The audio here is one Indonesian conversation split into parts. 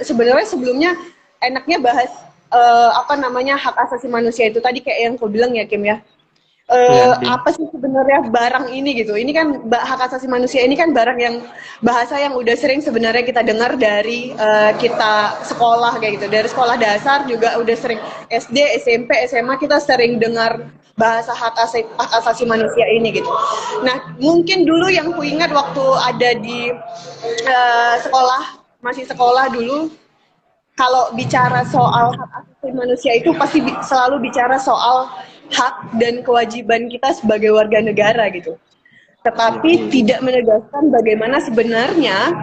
sebenarnya sebelumnya enaknya bahas hak asasi manusia itu tadi kayak yang kau bilang ya Kim ya. Iya, Din. Apa sih sebenarnya barang ini gitu? Ini kan hak asasi manusia ini kan barang yang bahasa yang udah sering sebenarnya kita dengar dari kita sekolah kayak gitu. Dari sekolah dasar juga udah sering SD, SMP, SMA kita sering dengar bahasa hak asasi manusia ini gitu. Nah, mungkin dulu yang ku ingat waktu ada di sekolah, masih sekolah dulu, kalau bicara soal hak asasi manusia itu pasti selalu bicara soal hak dan kewajiban kita sebagai warga negara gitu. Iya, Tetapi iya. tidak menegaskan bagaimana sebenarnya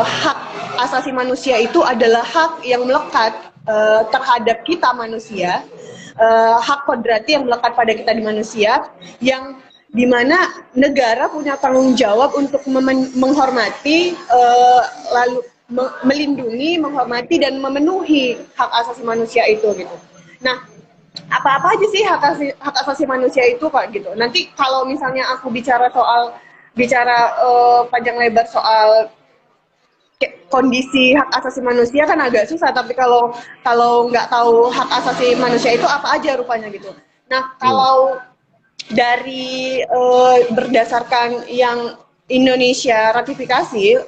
hak asasi manusia itu adalah hak yang melekat terhadap kita manusia, hak kodrati yang melekat pada kita di manusia, yang dimana negara punya tanggung jawab untuk menghormati, lalu melindungi, menghormati dan memenuhi hak asasi manusia itu gitu. Nah, apa-apa aja sih hak asasi manusia itu Kak gitu. Nanti kalau misalnya aku bicara panjang lebar soal kondisi hak asasi manusia kan agak susah, tapi kalau nggak tahu hak asasi manusia itu apa aja rupanya gitu. Nah, Iya. kalau dari berdasarkan yang Indonesia ratifikasi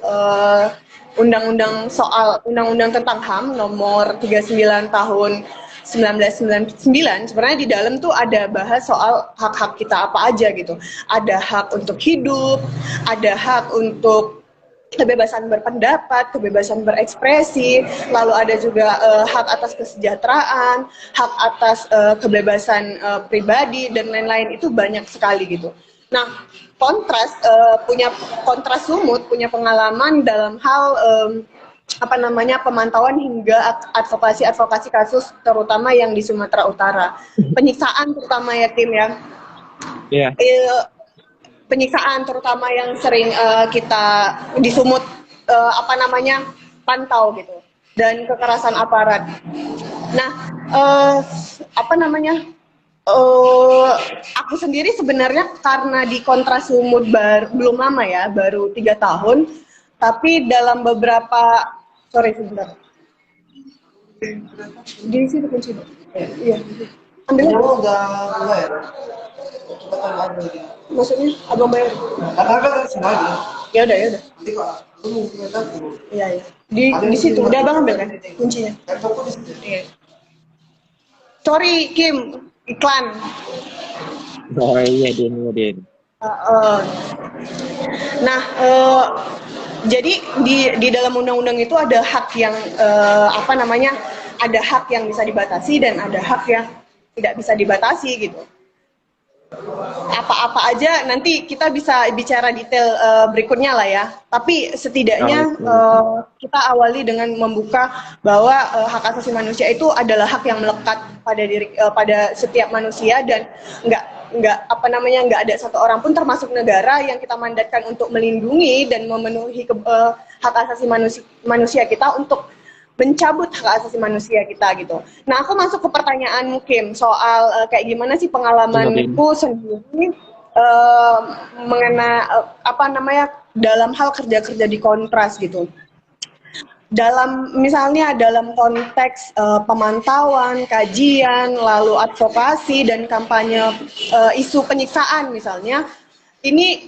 undang-undang tentang HAM nomor 39 tahun 1999, sebenarnya di dalam tuh ada bahas soal hak-hak kita apa aja gitu. Ada hak untuk hidup, ada hak untuk kebebasan berpendapat, kebebasan berekspresi, lalu ada juga hak atas kesejahteraan, hak atas kebebasan pribadi dan lain-lain, itu banyak sekali gitu. Nah, punya kontras sumut, punya pengalaman dalam hal pemantauan hingga advokasi kasus terutama yang di Sumatera Utara. Penyiksaan terutama ya Tim ya. Iya. Eh, Penyiksaan terutama yang sering kita di Sumut pantau gitu, dan kekerasan aparat. Nah, uh, apa namanya aku sendiri sebenarnya karena di Kontras Sumut belum lama ya, baru 3 tahun, tapi dalam beberapa sorry sebentar di situ kunci. Iya, ambil aja. Udah bayar. Coba tanya lagi. Maksudnya abang bayar? Karena kan semua. Ya udah, ya udah. Nanti kok lu punya tahu. Iya, iya. Di situ. Udah Abang ambil kan kuncinya? Kan toko di situ. Iya. Sorry Kim, iklan. Oh iya, Din, iya, Din. Uh, nah, jadi di dalam undang-undang itu ada hak yang ada hak yang bisa dibatasi dan ada hak yang tidak bisa dibatasi gitu. Apa-apa aja nanti kita bisa bicara detail berikutnya lah ya. Tapi setidaknya kita awali dengan membuka bahwa hak asasi manusia itu adalah hak yang melekat pada setiap manusia, dan nggak ada satu orang pun termasuk negara yang kita mandatkan untuk melindungi dan memenuhi hak asasi manusia kita untuk mencabut hak asasi manusia kita gitu. Nah, aku masuk ke pertanyaan Kim soal kayak gimana sih pengalamanku sendiri dalam hal kerja-kerja di Kontras gitu. Misalnya dalam konteks pemantauan, kajian, lalu advokasi dan kampanye isu penyiksaan misalnya, ini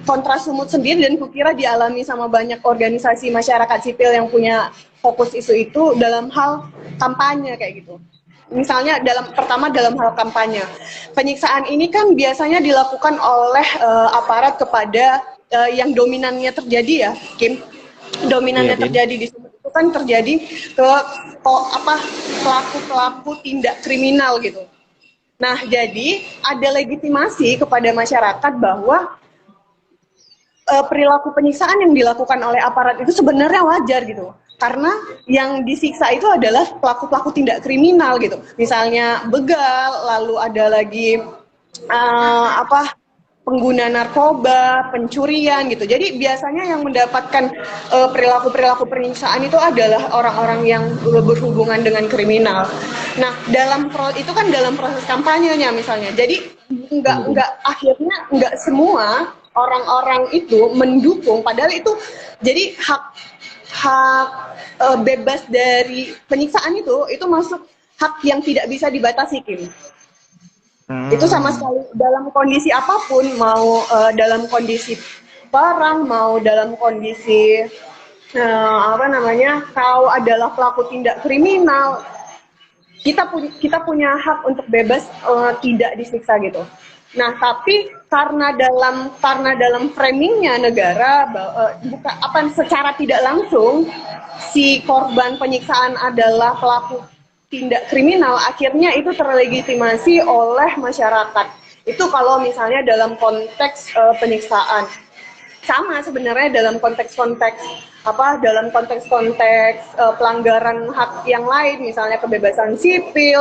Kontras Sumut sendiri, dan kukira dialami sama banyak organisasi masyarakat sipil yang punya fokus isu itu dalam hal kampanye kayak gitu. Misalnya pertama dalam hal kampanye, penyiksaan ini kan biasanya dilakukan oleh aparat kepada yang dominannya terjadi ya, Kim. Dominannya terjadi di Sumut itu kan terjadi ke pelaku-pelaku tindak kriminal gitu. Nah, jadi ada legitimasi kepada masyarakat bahwa perilaku penyiksaan yang dilakukan oleh aparat itu sebenarnya wajar gitu. Karena yang disiksa itu adalah pelaku-pelaku tindak kriminal gitu. Misalnya begal, lalu ada lagi pengguna narkoba, pencurian gitu. Jadi biasanya yang mendapatkan perilaku-perilaku penyiksaan itu adalah orang-orang yang berhubungan dengan kriminal. Nah, itu kan dalam proses kampanyenya misalnya. Jadi akhirnya nggak semua orang-orang itu mendukung, padahal itu jadi hak bebas dari penyiksaan itu masuk hak yang tidak bisa dibatasi, Kim. Itu sama sekali dalam kondisi apapun, mau dalam kondisi perang, mau dalam kondisi kau adalah pelaku tindak kriminal, kita punya hak untuk bebas tidak disiksa gitu. Nah, tapi karena dalam framingnya negara secara tidak langsung si korban penyiksaan adalah pelaku tindak kriminal, akhirnya itu terlegitimasi oleh masyarakat. Itu kalau misalnya dalam konteks penyiksaan. Sama sebenarnya dalam konteks-konteks pelanggaran hak yang lain, misalnya kebebasan sipil,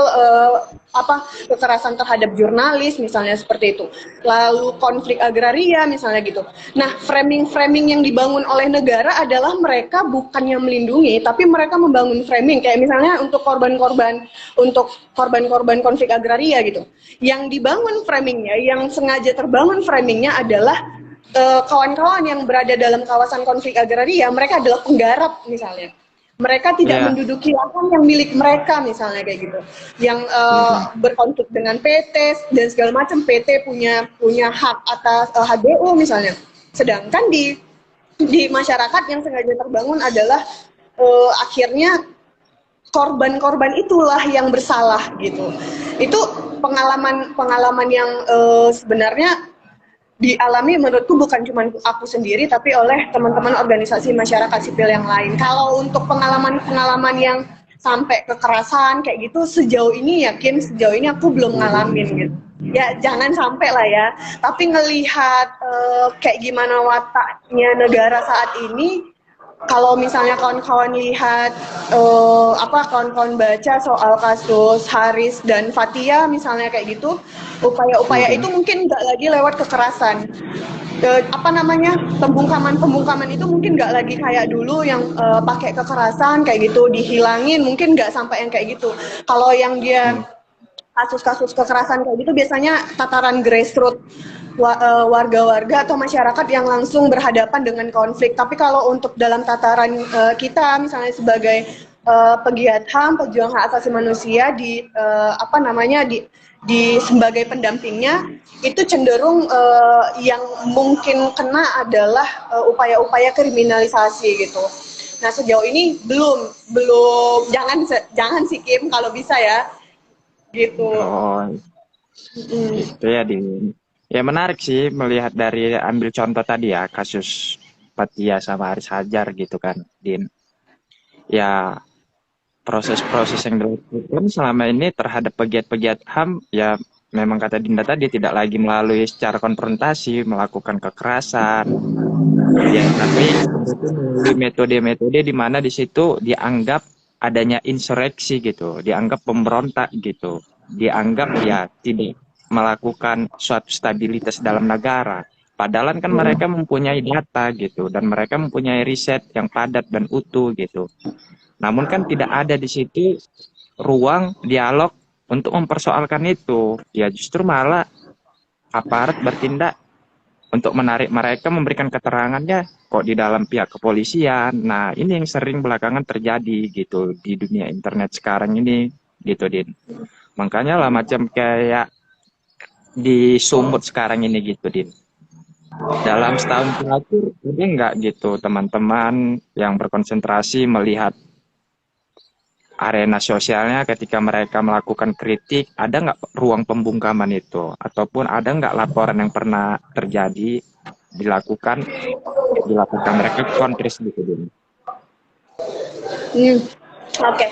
kekerasan terhadap jurnalis misalnya seperti itu. Lalu konflik agraria misalnya gitu. Nah, framing yang dibangun oleh negara adalah mereka bukannya melindungi, tapi mereka membangun framing kayak misalnya untuk korban-korban konflik agraria gitu. Yang dibangun framingnya, yang sengaja terbangun framingnya adalah kawan-kawan yang berada dalam kawasan konflik agraria, mereka adalah penggarap misalnya. Mereka tidak menduduki lahan yang milik mereka misalnya kayak gitu. Yang berkonflik dengan PT dan segala macam, PT punya hak atas HBU misalnya. Sedangkan di masyarakat yang sengaja terbangun adalah akhirnya korban-korban itulah yang bersalah gitu. Itu pengalaman yang sebenarnya dialami menurutku bukan cuma aku sendiri tapi oleh teman-teman organisasi masyarakat sipil yang lain. Kalau untuk pengalaman yang sampai kekerasan kayak gitu sejauh ini aku belum ngalamin gitu. Ya jangan sampai lah ya. Tapi ngelihat kayak gimana wataknya negara saat ini, kalau misalnya kawan-kawan lihat kawan-kawan baca soal kasus Haris dan Fathia misalnya kayak gitu, upaya-upaya itu mungkin nggak lagi lewat kekerasan. Pembungkaman itu mungkin nggak lagi kayak dulu yang pakai kekerasan kayak gitu dihilangin, mungkin nggak sampai yang kayak gitu. Kalau yang dia kasus-kasus kekerasan kayak gitu biasanya tataran grassroots, warga-warga atau masyarakat yang langsung berhadapan dengan konflik. Tapi kalau untuk dalam tataran kita misalnya sebagai pegiat HAM, pejuang hak asasi manusia sebagai pendampingnya, itu cenderung yang mungkin kena adalah upaya-upaya kriminalisasi gitu. Nah, sejauh ini belum jangan sih Kim kalau bisa ya. Gitu. Oh, itu ya, Din. Ya menarik sih melihat dari ambil contoh tadi ya kasus Fathia sama Haris Hajar gitu kan, Din. Ya proses-proses yang dilakukan selama ini terhadap pegiat-pegiat HAM ya memang kata Dinda tadi tidak lagi melalui secara konfrontasi melakukan kekerasan. Ya tapi melalui metode-metode di mana di situ dianggap adanya insureksi gitu, dianggap pemberontak gitu, dianggap ya tidak melakukan suatu stabilitas dalam negara. Padahal kan mereka mempunyai data gitu dan mereka mempunyai riset yang padat dan utuh gitu. Namun kan tidak ada di situ ruang dialog untuk mempersoalkan itu. Ya justru malah aparat bertindak untuk menarik mereka memberikan keterangannya kok di dalam pihak kepolisian. Nah, ini yang sering belakangan terjadi gitu di dunia internet sekarang ini gitu, Din. Makanya lah macam kayak di Sumut sekarang ini gitu, Din. Dalam setahun terakhir ada nggak gitu teman-teman yang berkonsentrasi melihat arena sosialnya ketika mereka melakukan kritik, ada nggak ruang pembungkaman itu? Ataupun ada nggak laporan yang pernah terjadi dilakukan mereka kontris gitu? Oke.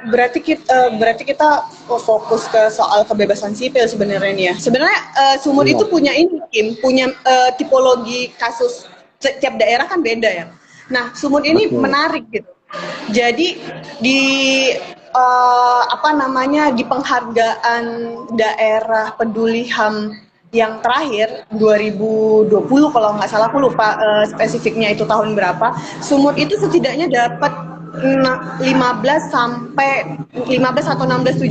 Berarti kita fokus ke soal kebebasan sipil sebenarnya nih ya. Sebenarnya Sumut itu punya tipologi kasus, setiap daerah kan beda ya. Nah, Sumut ini menarik gitu. Jadi di di penghargaan daerah peduli HAM yang terakhir 2020 kalau nggak salah, aku lupa spesifiknya itu tahun berapa. Sumut itu setidaknya dapat 15 atau 17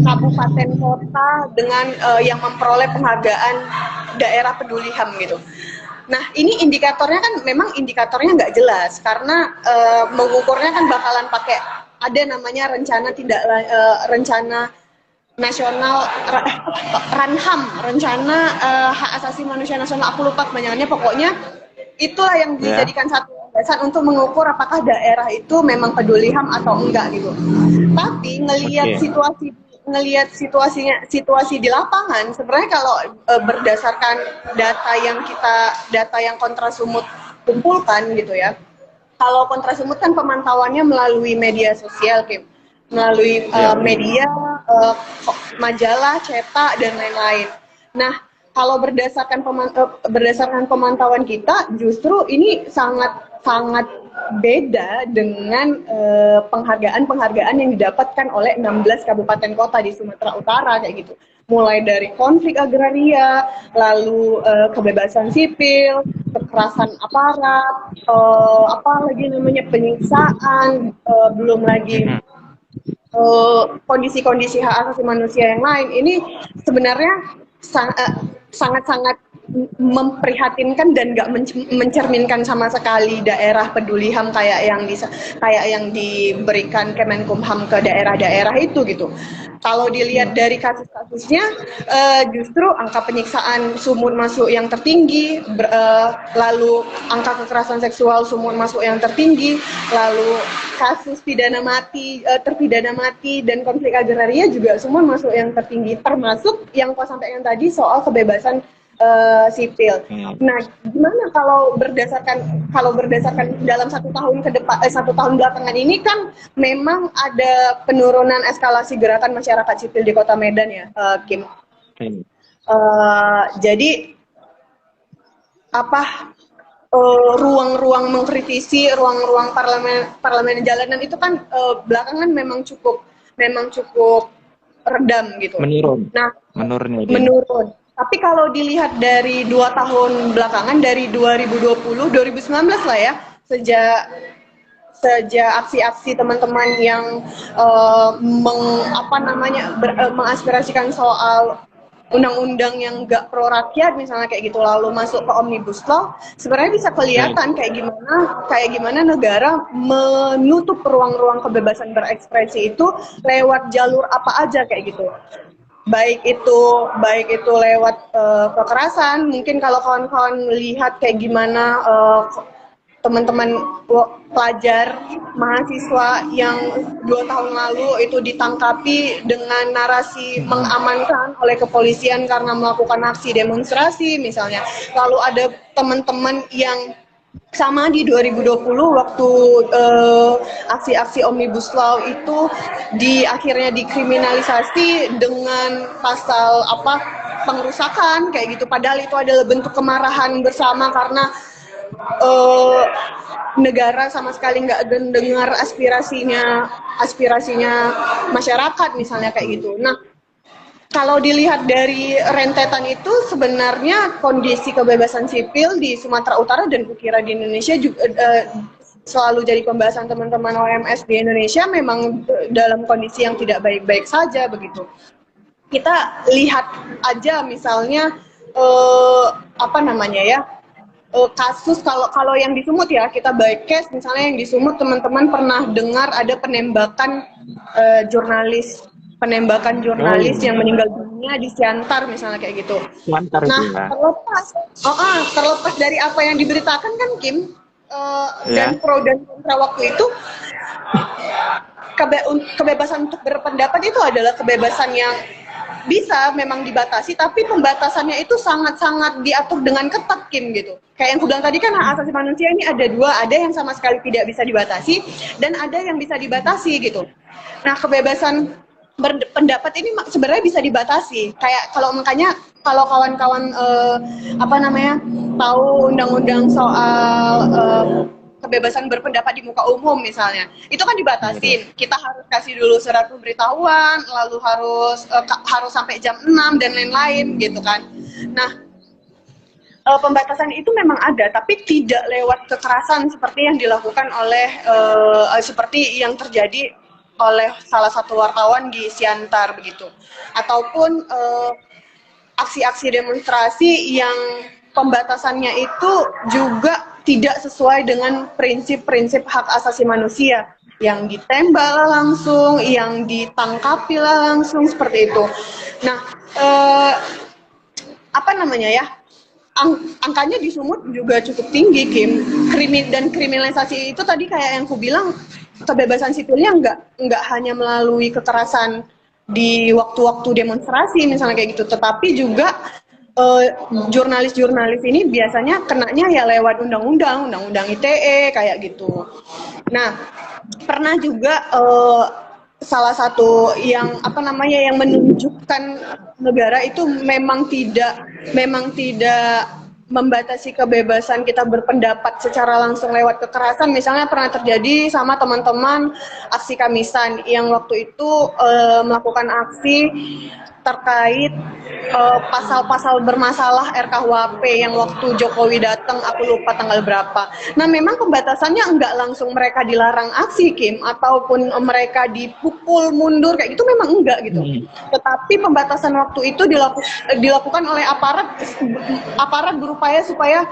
kabupaten kota dengan yang memperoleh penghargaan daerah peduli HAM gitu. Nah, ini indikatornya kan memang indikatornya nggak jelas karena mengukurnya kan bakalan pakai ada namanya rencana nasional Ranham, rencana hak asasi manusia nasional. Aku lupa kepanjangannya, pokoknya itulah yang dijadikan satu landasan untuk mengukur apakah daerah itu memang peduli HAM atau enggak gitu. Tapi situasi di lapangan sebenarnya kalau berdasarkan data yang Kontrasumut kumpulkan gitu ya. Kalau Kontrasumut kan pemantauannya melalui media sosial, Kim, melalui media, majalah, cetak dan lain-lain. Nah, kalau berdasarkan pemantauan kita, justru ini sangat beda dengan penghargaan yang didapatkan oleh 16 kabupaten kota di Sumatera Utara kayak gitu. Mulai dari konflik agraria, lalu kebebasan sipil, kekerasan aparat, penyiksaan, belum lagi kondisi-kondisi hak asasi manusia yang lain. Ini sebenarnya sangat-sangat memprihatinkan dan nggak mencerminkan sama sekali daerah peduli HAM kayak yang diberikan Kemenkumham ke daerah-daerah itu gitu. Kalau dilihat dari kasus-kasusnya, justru angka penyiksaan sumur masuk yang tertinggi, lalu angka kekerasan seksual sumur masuk yang tertinggi, lalu kasus terpidana mati dan konflik agraria juga sumur masuk yang tertinggi, termasuk yang kau sampaikan tadi soal kebebasan sipil. Nah, gimana kalau berdasarkan dalam 1 tahun belakangan ini kan memang ada penurunan eskalasi gerakan masyarakat sipil di Kota Medan ya, Kim. Jadi ruang-ruang mengkritisi, ruang-ruang parlemen jalanan itu kan belakangan memang cukup redam gitu. Menurun. Tapi kalau dilihat dari 2 tahun belakangan, dari 2020, 2019 lah ya, sejak aksi-aksi teman-teman yang mengaspirasikan soal undang-undang yang nggak pro rakyat misalnya kayak gitu, lalu masuk ke Omnibus Law, sebenarnya bisa kelihatan kayak gimana negara menutup ruang-ruang kebebasan berekspresi itu lewat jalur apa aja kayak gitu. Baik itu lewat kekerasan. Mungkin kalau kawan-kawan lihat kayak gimana teman-teman pelajar mahasiswa yang 2 tahun lalu itu ditangkapi dengan narasi mengamankan oleh kepolisian karena melakukan aksi demonstrasi misalnya. Lalu ada teman-teman yang sama di 2020 waktu aksi-aksi Omnibus Law itu akhirnya dikriminalisasi dengan pasal pengrusakan kayak gitu, padahal itu adalah bentuk kemarahan bersama karena negara sama sekali nggak dengar aspirasinya masyarakat misalnya kayak gitu. Nah, kalau dilihat dari rentetan itu sebenarnya kondisi kebebasan sipil di Sumatera Utara dan kukira di Indonesia juga selalu jadi pembahasan teman-teman OMS di Indonesia memang dalam kondisi yang tidak baik-baik saja begitu. Kita lihat aja misalnya kasus kalau yang di Sumut ya, kita baik case misalnya yang di Sumut teman-teman pernah dengar ada penembakan jurnalis yang meninggal dunia di Siantar misalnya kayak gitu. Nah, terlepas dari apa yang diberitakan kan Kim, dan pro dan kontra waktu itu, kebebasan untuk berpendapat itu adalah kebebasan yang bisa memang dibatasi, tapi pembatasannya itu sangat-sangat diatur dengan ketat Kim gitu. Kayak yang aku bilang tadi kan hak asasi manusia ini ada 2, ada yang sama sekali tidak bisa dibatasi dan ada yang bisa dibatasi gitu. Nah, kebebasan berpendapat ini sebenarnya bisa dibatasi. Kayak kalau kawan-kawan tahu undang-undang soal kebebasan berpendapat di muka umum misalnya, itu kan dibatasin. Kita harus kasih dulu surat pemberitahuan, lalu harus sampai jam 6 dan lain-lain gitu kan. Nah, pembatasan itu memang ada, tapi tidak lewat kekerasan seperti yang dilakukan oleh seperti yang terjadi oleh salah satu wartawan di Siantar begitu, ataupun aksi-aksi demonstrasi yang pembatasannya itu juga tidak sesuai dengan prinsip-prinsip hak asasi manusia, yang ditembak langsung, yang ditangkapi langsung seperti itu. Nah, apa namanya ya? Angkanya di Sumut juga cukup tinggi, Kim. Dan kriminalisasi itu tadi kayak yang ku bilang, kebebasan sipilnya nggak hanya melalui kekerasan di waktu-waktu demonstrasi misalnya kayak gitu, tetapi juga jurnalis-jurnalis ini biasanya kenanya ya lewat undang-undang ITE kayak gitu. Nah, pernah juga salah satu yang apa namanya yang menunjukkan negara itu memang tidak membatasi kebebasan kita berpendapat secara langsung lewat kekerasan. Misalnya pernah terjadi sama teman-teman aksi Kamisan yang waktu itu melakukan aksi terkait pasal-pasal bermasalah RKUHP yang waktu Jokowi datang, aku lupa tanggal berapa. Nah, memang pembatasannya enggak langsung mereka dilarang aksi, Kim, ataupun mereka dipukul mundur kayak gitu, memang enggak gitu. Tetapi pembatasan waktu itu dilakukan oleh aparat berupaya supaya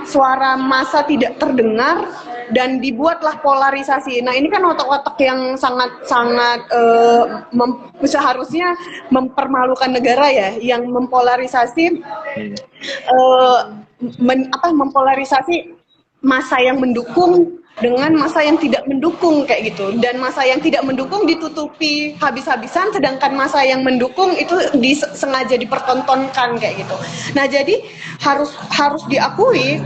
suara massa tidak terdengar dan dibuatlah polarisasi. Nah, ini kan otak-otak yang sangat seharusnya mempermalukan negara ya, yang mempolarisasi mempolarisasi massa yang mendukung dengan massa yang tidak mendukung kayak gitu, dan massa yang tidak mendukung ditutupi habis-habisan, sedangkan massa yang mendukung itu sengaja dipertontonkan kayak gitu. Nah, jadi harus diakui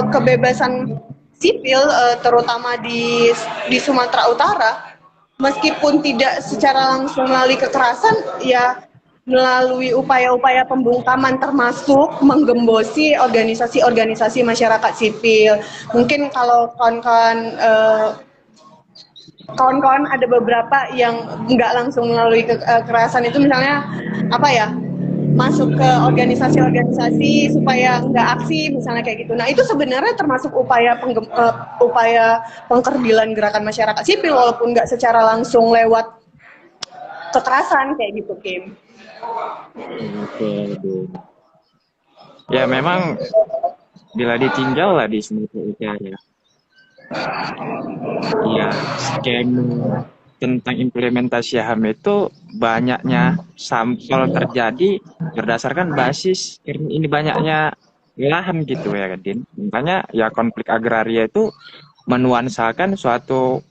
kebebasan sipil terutama di Sumatera Utara, meskipun tidak secara langsung melalui kekerasan, ya melalui upaya-upaya pembungkaman termasuk menggembosi organisasi-organisasi masyarakat sipil. Mungkin kalau kawan-kawan ada beberapa yang nggak langsung melalui kekerasan itu, misalnya apa ya, masuk ke organisasi-organisasi supaya nggak aksi misalnya kayak gitu. Nah, itu sebenarnya termasuk upaya pengkerdilan gerakan masyarakat sipil walaupun nggak secara langsung lewat kekerasan kayak gitu, Kim. Oke, ya memang bila ditinjau lah di Sumatera Utara, ya skema tentang implementasi HAM itu banyaknya sampel terjadi berdasarkan basis ini banyaknya lahan gitu ya, Din. Makanya ya konflik agraria itu menuansakan suatu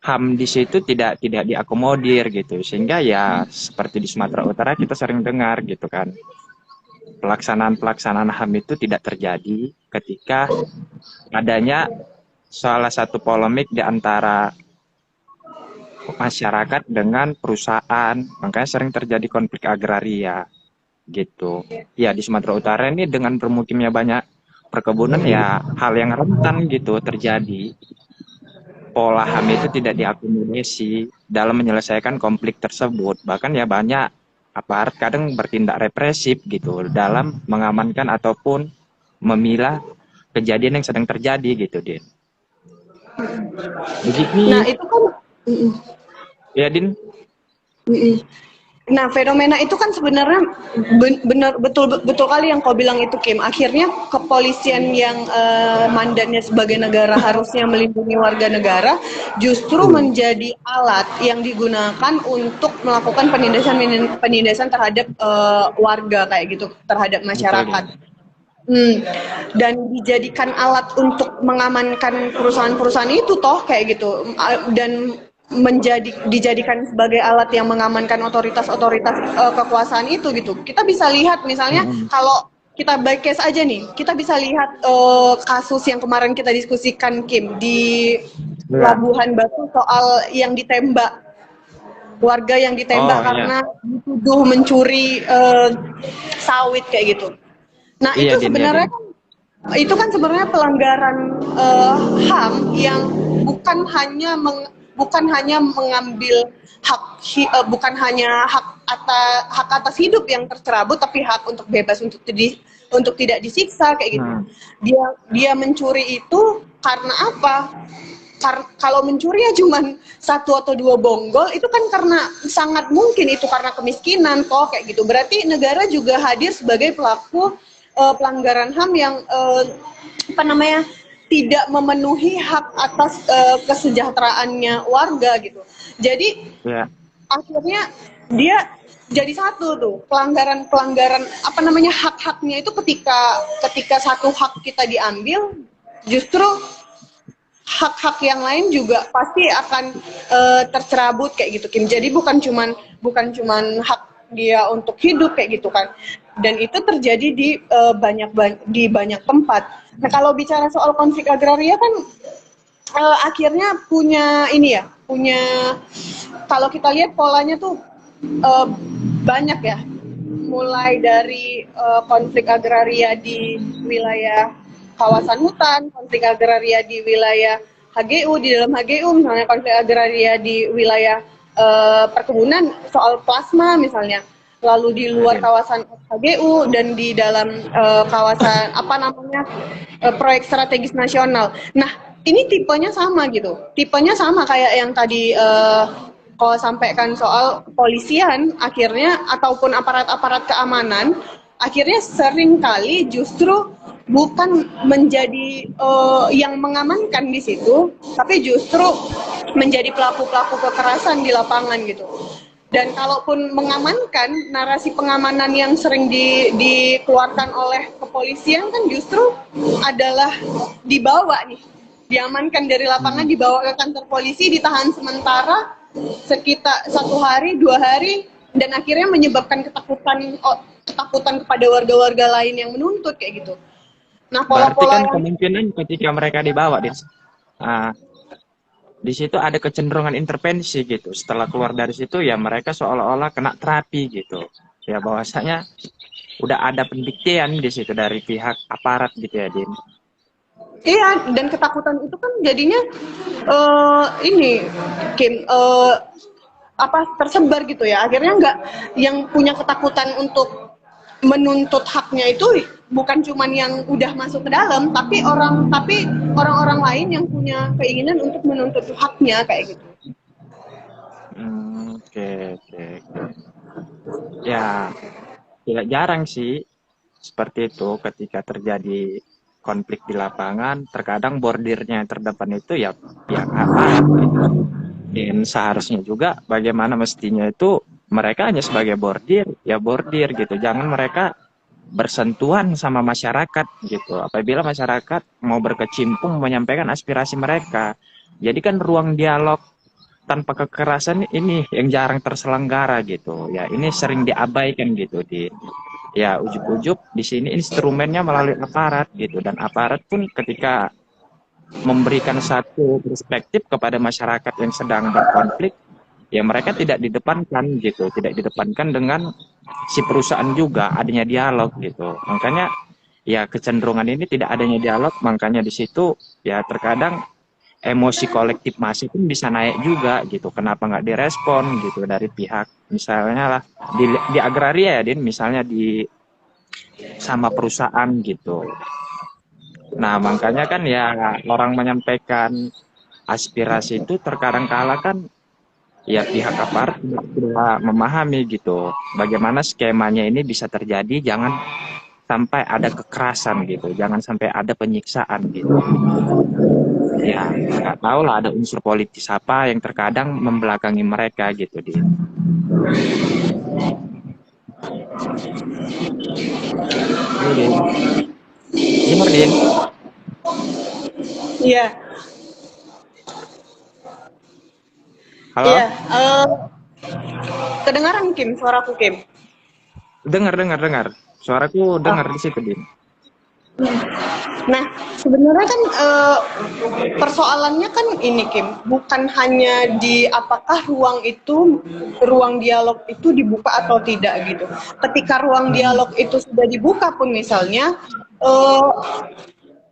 HAM di situ tidak diakomodir gitu, sehingga ya seperti di Sumatera Utara kita sering dengar gitu kan, pelaksanaan HAM itu tidak terjadi ketika adanya salah satu polemik di antara masyarakat dengan perusahaan, makanya sering terjadi konflik agraria gitu. Ya di Sumatera Utara ini dengan bermukimnya banyak perkebunan ya hal yang rentan gitu terjadi. Pola HAM itu tidak diakomodasi dalam menyelesaikan konflik tersebut. Bahkan ya banyak aparat kadang bertindak represif gitu dalam mengamankan ataupun memilah kejadian yang sedang terjadi gitu, Din. Begitu. Nah, itu kan ya, Din. Nah, fenomena itu kan sebenarnya benar betul kali yang kau bilang itu, Kim. Akhirnya kepolisian yang mandatnya sebagai negara harusnya melindungi warga negara justru menjadi alat yang digunakan untuk melakukan penindasan terhadap warga kayak gitu, terhadap masyarakat. Dan dijadikan alat untuk mengamankan perusahaan-perusahaan itu toh kayak gitu, dan dijadikan sebagai alat yang mengamankan otoritas-otoritas kekuasaan itu gitu. Kita bisa lihat misalnya kalau kita back case aja nih, kita bisa lihat kasus yang kemarin kita diskusikan, Kim, di Labuhan Batu soal yang ditembak, warga yang ditembak karena dituduh mencuri sawit kayak gitu. Nah, itu sebenarnya itu kan sebenarnya pelanggaran HAM yang bukan hanya mengambil bukan hanya hak atas hidup yang tercerabut, tapi hak untuk bebas, untuk tidak disiksa kayak gitu. Dia mencuri itu karena apa? Kalau mencuri ya cuman 1 atau 2 bonggol, itu kan karena sangat mungkin itu karena kemiskinan kok kayak gitu. Berarti negara juga hadir sebagai pelaku pelanggaran HAM yang apa namanya tidak memenuhi hak atas kesejahteraannya warga gitu. Jadi Ya, akhirnya dia jadi satu tuh pelanggaran apa namanya hak-haknya itu ketika satu hak kita diambil, justru hak-hak yang lain juga pasti akan tercerabut kayak gitu Kim. Jadi bukan cuman hak dia untuk hidup kayak gitu kan. Dan itu terjadi di banyak tempat. Nah, kalau bicara soal konflik agraria kan akhirnya punya kalau kita lihat polanya tuh banyak ya. Mulai dari konflik agraria di wilayah kawasan hutan, konflik agraria di wilayah HGU, di dalam HGU misalnya konflik agraria di wilayah perkebunan soal plasma misalnya, lalu di luar kawasan HGU dan di dalam kawasan apa namanya proyek strategis nasional. Nah, ini tipenya sama gitu, tipenya sama kayak yang tadi kalau sampaikan soal kepolisian akhirnya ataupun aparat-aparat keamanan akhirnya sering kali justru bukan menjadi yang mengamankan di situ, tapi justru menjadi pelaku-pelaku kekerasan di lapangan gitu. Dan kalaupun mengamankan, narasi pengamanan yang sering dikeluarkan oleh kepolisian kan justru adalah dibawa nih, diamankan dari lapangan, dibawa ke kantor polisi, ditahan sementara sekitar 1 hari, 2 hari, dan akhirnya menyebabkan ketakutan kepada warga-warga lain yang menuntut kayak gitu. Nah, berarti pola-pola kan yang kemungkinan ketika mereka dibawa di situ ada kecenderungan intervensi gitu. Setelah keluar dari situ ya mereka seolah-olah kena terapi gitu. Ya bahwasanya udah ada pendiktean di situ dari pihak aparat gitu ya, Din. iya, dan ketakutan itu kan jadinya ini Kim tersebar gitu ya. Akhirnya nggak yang punya ketakutan untuk menuntut haknya itu bukan cuman yang udah masuk ke dalam, tapi orang-orang lain yang punya keinginan untuk menuntut haknya kayak gitu. Oke, oke, oke. Ya, tidak jarang sih seperti itu ketika terjadi konflik di lapangan, terkadang bordirnya yang terdepan itu ya pihak aparat gitu. Dan seharusnya juga bagaimana mestinya itu mereka hanya sebagai bordir, ya bordir gitu. Jangan mereka bersentuhan sama masyarakat gitu. Apabila masyarakat mau berkecimpung menyampaikan aspirasi mereka. Jadi kan ruang dialog tanpa kekerasan ini yang jarang terselenggara gitu. Ya ini sering diabaikan gitu ya ujuk-ujuk di sini instrumennya melalui aparat gitu, dan aparat pun ketika memberikan satu perspektif kepada masyarakat yang sedang berkonflik ya mereka tidak didepankan gitu, tidak didepankan dengan si perusahaan juga adanya dialog gitu. Makanya ya kecenderungan ini tidak adanya dialog, makanya di situ ya terkadang emosi kolektif masih pun bisa naik juga gitu. Kenapa nggak direspon gitu dari pihak misalnya lah di agraria ya Din, misalnya di sama perusahaan gitu. Nah makanya kan ya orang menyampaikan aspirasi itu terkadang kala kan ya pihak aparat sudah memahami gitu bagaimana skemanya ini bisa terjadi, jangan sampai ada kekerasan gitu, jangan sampai ada penyiksaan gitu. Ya nggak tahu lah ada unsur politis apa yang terkadang membelakangi mereka gitu di. Gimana Din? Iya, Halo? iya. Kedengaran Kim, suaraku Kim. Dengar. Suaraku dengar di situ Din. Nah, sebenarnya kan persoalannya kan ini Kim, bukan hanya di apakah ruang dialog itu dibuka atau tidak gitu. Ketika ruang dialog itu sudah dibuka pun misalnya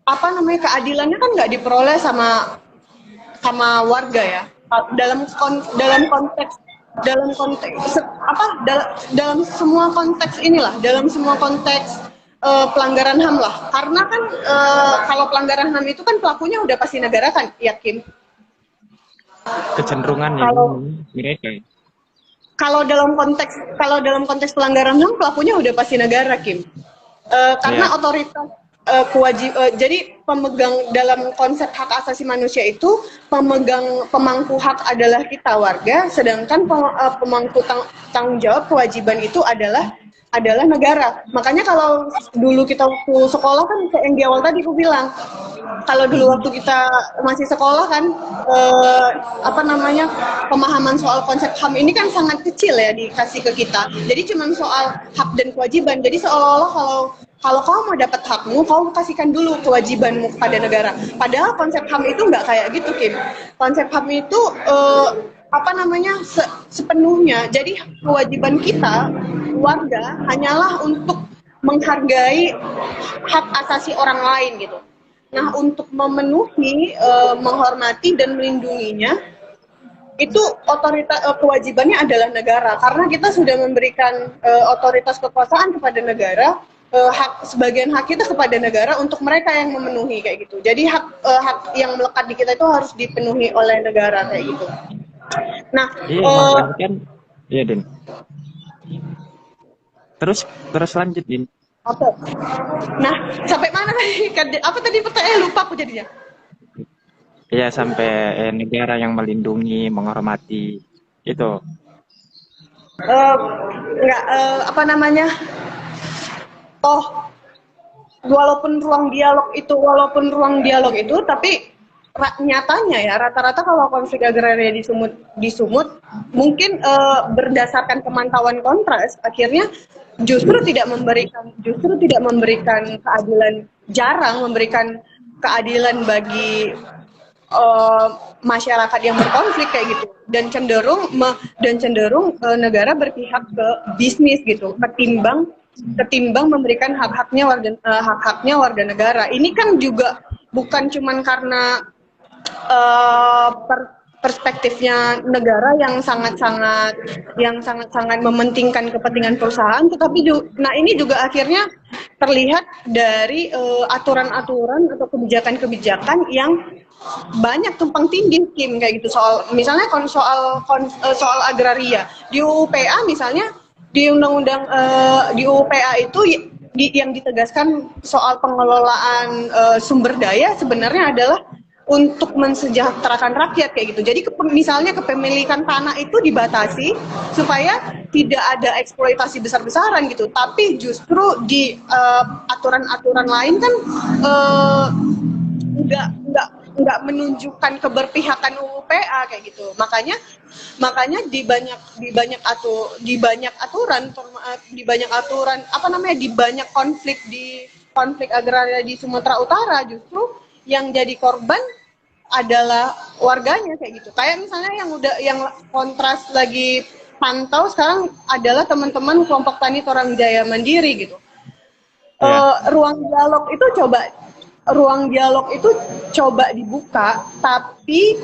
keadilannya kan nggak diperoleh sama warga ya. Dalam konteks dalam semua konteks inilah, dalam semua konteks pelanggaran HAM lah. Karena kan kalau pelanggaran HAM itu kan pelakunya udah pasti negara kan, ya Kim. Kecenderungannya mereka. Kalau dalam konteks pelanggaran HAM pelakunya udah pasti negara, Kim. Karena Iya. otoritas jadi pemegang dalam konsep hak asasi manusia itu pemangku hak adalah kita warga, sedangkan pemangku tanggung jawab kewajiban itu adalah negara. Makanya kalau dulu kita waktu sekolah kan kayak yang di awal tadi aku bilang, kalau dulu waktu kita masih sekolah kan apa namanya, pemahaman soal konsep HAM ini kan sangat kecil ya dikasih ke kita. Jadi cuma soal hak dan kewajiban. Jadi seolah-olah kalau kamu mau dapat hakmu, kamu kasihkan dulu kewajibanmu kepada negara. Padahal konsep HAM itu nggak kayak gitu, Kim. Konsep HAM itu apa namanya, sepenuhnya. Jadi kewajiban kita warga hanyalah untuk menghargai hak asasi orang lain gitu. Nah, untuk memenuhi, menghormati dan melindunginya, itu kewajibannya adalah negara, karena kita sudah memberikan otoritas kekuasaan kepada negara, sebagian hak kita kepada negara untuk mereka yang memenuhi kayak gitu. Jadi hak yang melekat di kita itu harus dipenuhi oleh negara kayak gitu. Nah, Iya, makanya kan. Iya, Din. Terus lanjut, Din. oke. Nah, sampai mana tadi? Apa tadi pertanyaan? Lupa aku jadinya. Iya, sampai negara yang melindungi, menghormati itu. Enggak, apa namanya? Walaupun ruang dialog itu, tapi nyatanya ya rata-rata kalau konflik agraria di Sumut mungkin berdasarkan pemantauan Kontras akhirnya justru tidak memberikan keadilan, jarang memberikan keadilan bagi masyarakat yang berkonflik kayak gitu, dan cenderung negara berpihak ke bisnis gitu ketimbang memberikan hak-haknya warga negara. Ini kan juga bukan cuman karena perspektifnya negara yang sangat-sangat mementingkan kepentingan perusahaan, tetapi nah ini juga akhirnya terlihat dari aturan-aturan atau kebijakan-kebijakan yang banyak tumpang tindih, Kim, kayak gitu. Misalnya soal agraria di UPA misalnya, di undang-undang di UPA itu yang ditegaskan soal pengelolaan sumber daya sebenarnya adalah untuk mensejahterakan rakyat kayak gitu. Jadi misalnya kepemilikan tanah itu dibatasi supaya tidak ada eksploitasi besar-besaran gitu. Tapi justru di aturan-aturan lain kan nggak menunjukkan keberpihakan UPA kayak gitu. Makanya di banyak aturan apa namanya, di banyak konflik agraria di Sumatera Utara justru yang jadi korban adalah warganya kayak gitu. Kayak misalnya yang Kontras lagi pantau sekarang adalah teman-teman kelompok tani Torawijaya Mandiri gitu. Ruang dialog itu coba dibuka, tapi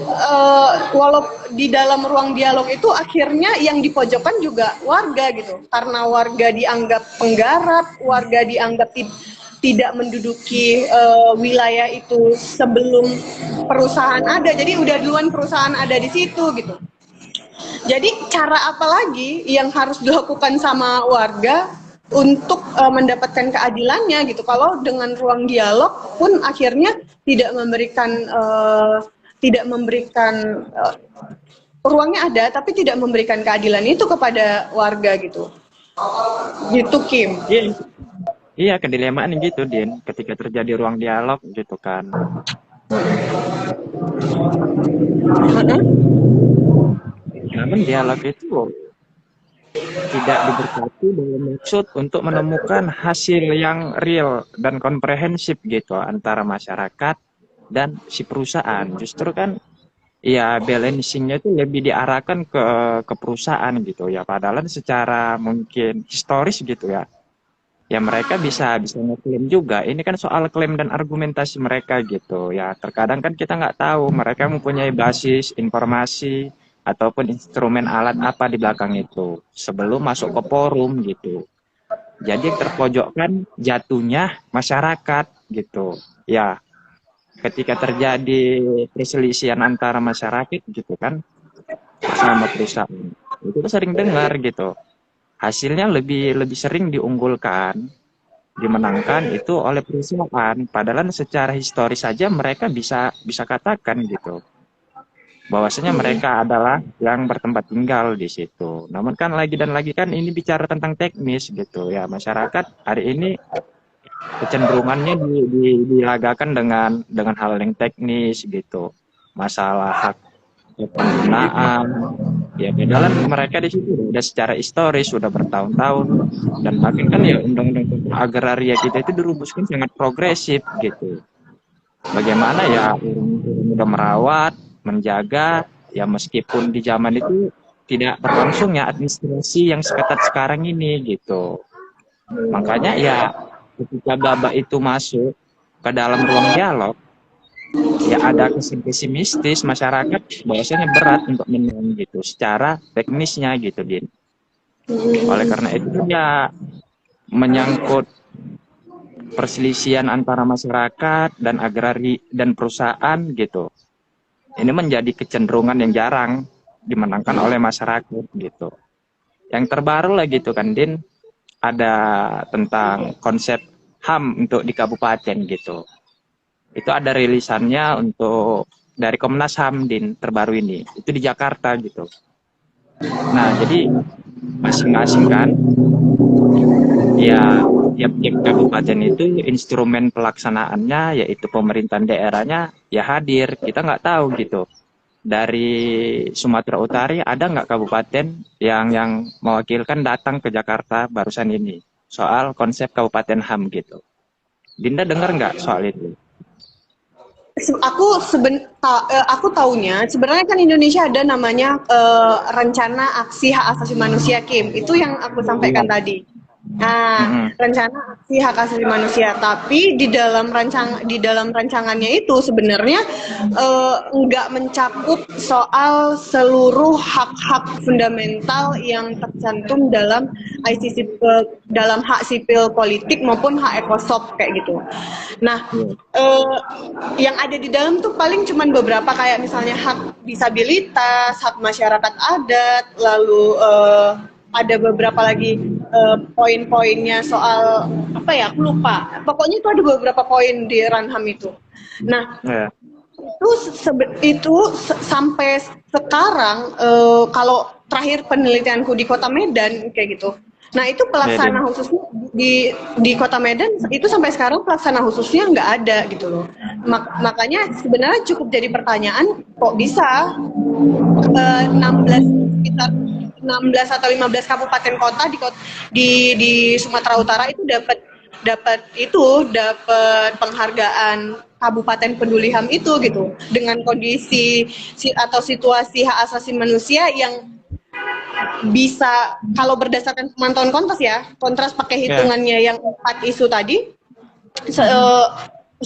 walau di dalam ruang dialog itu akhirnya yang dipojokkan juga warga gitu, karena warga dianggap penggarap, warga dianggap tidak menduduki wilayah itu sebelum perusahaan ada, jadi udah duluan perusahaan ada di situ gitu. Jadi cara apa lagi yang harus dilakukan sama warga untuk mendapatkan keadilannya gitu, kalau dengan ruang dialog pun akhirnya tidak memberikan ruangnya ada tapi tidak memberikan keadilan itu kepada warga gitu Kim. Iya, kedilemaan gitu, Din, ketika terjadi ruang dialog gitu kan. Namun dialog itu tidak diberkati dalam maksud untuk menemukan hasil yang real dan komprehensif gitu antara masyarakat dan si perusahaan. Justru kan ya balancingnya itu lebih diarahkan ke perusahaan gitu ya. Padahal secara mungkin historis gitu ya. Ya mereka bisa ngeklaim juga. Ini kan soal klaim dan argumentasi mereka gitu. Ya terkadang kan kita nggak tahu mereka mempunyai basis informasi ataupun instrumen alat apa di belakang itu sebelum masuk ke forum gitu. Jadi yang terpojokkan jatuhnya masyarakat gitu. Ya ketika terjadi perselisihan antara masyarakat gitu kan sama perusahaan, itu sering dengar gitu. Hasilnya lebih sering diunggulkan dimenangkan itu oleh perusahaan. Padahal secara historis saja mereka bisa bisa katakan gitu bahwasanya mereka adalah yang bertempat tinggal di situ. Namun kan lagi dan lagi kan ini bicara tentang teknis gitu ya. Masyarakat hari ini kecenderungannya dilagakan dengan hal yang teknis gitu. Masalah hak penggunaan ya padahal mereka di situ udah secara historis sudah bertahun-tahun dan bahkan kan ya undang-undang agraria kita itu dirumuskan sangat progresif gitu. Bagaimana ya orang udah merawat, menjaga, ya meskipun di zaman itu tidak berlangsung ya administrasi yang seketat sekarang ini gitu. Makanya ya ketika Baba itu masuk ke dalam ruang dialog, ya ada kesan pesimistis masyarakat bahwasanya berat untuk menang gitu secara teknisnya gitu, Din. Oleh karena itu ya menyangkut perselisihan antara masyarakat dan agrari dan perusahaan gitu. Ini menjadi kecenderungan yang jarang dimenangkan oleh masyarakat gitu. Yang terbaru lah gitu kan, Din, ada tentang konsep HAM untuk di kabupaten gitu. Itu ada rilisannya untuk dari Komnas HAM, Din, terbaru ini. Itu di Jakarta gitu. Nah, jadi masing-masing kan ya tiap kabupaten itu instrumen pelaksanaannya yaitu pemerintahan daerahnya ya hadir. Kita nggak tahu gitu. Dari Sumatera Utara ada nggak kabupaten yang mewakilkan datang ke Jakarta barusan ini soal konsep kabupaten HAM gitu. Dinda dengar nggak soal itu? Aku taunya sebenarnya kan Indonesia ada namanya rencana aksi hak asasi manusia Kim, itu yang aku sampaikan tadi. Nah, rencana aksi hak asasi manusia, tapi di dalam rancangannya itu sebenarnya nggak mencakup soal seluruh hak-hak fundamental yang tercantum dalam dalam hak sipil politik maupun hak ekosop kayak gitu. Nah, yang ada di dalam tuh paling cuman beberapa kayak misalnya hak disabilitas, hak masyarakat adat, lalu ada beberapa lagi poin-poinnya soal apa ya, aku lupa. Pokoknya itu ada beberapa poin di Ranham itu. Nah, itu sampai sekarang kalau terakhir penelitianku di Kota Medan kayak gitu. Nah, itu pelaksana khususnya di Kota Medan itu sampai sekarang pelaksana khususnya nggak ada gitu loh. Makanya sebenarnya cukup jadi pertanyaan kok bisa 16 atau 15 kabupaten kota di Sumatera Utara itu dapat penghargaan Kabupaten Peduli HAM itu gitu, dengan kondisi atau situasi hak asasi manusia yang bisa, kalau berdasarkan pemantauan kontras pakai hitungannya yang 4 isu tadi,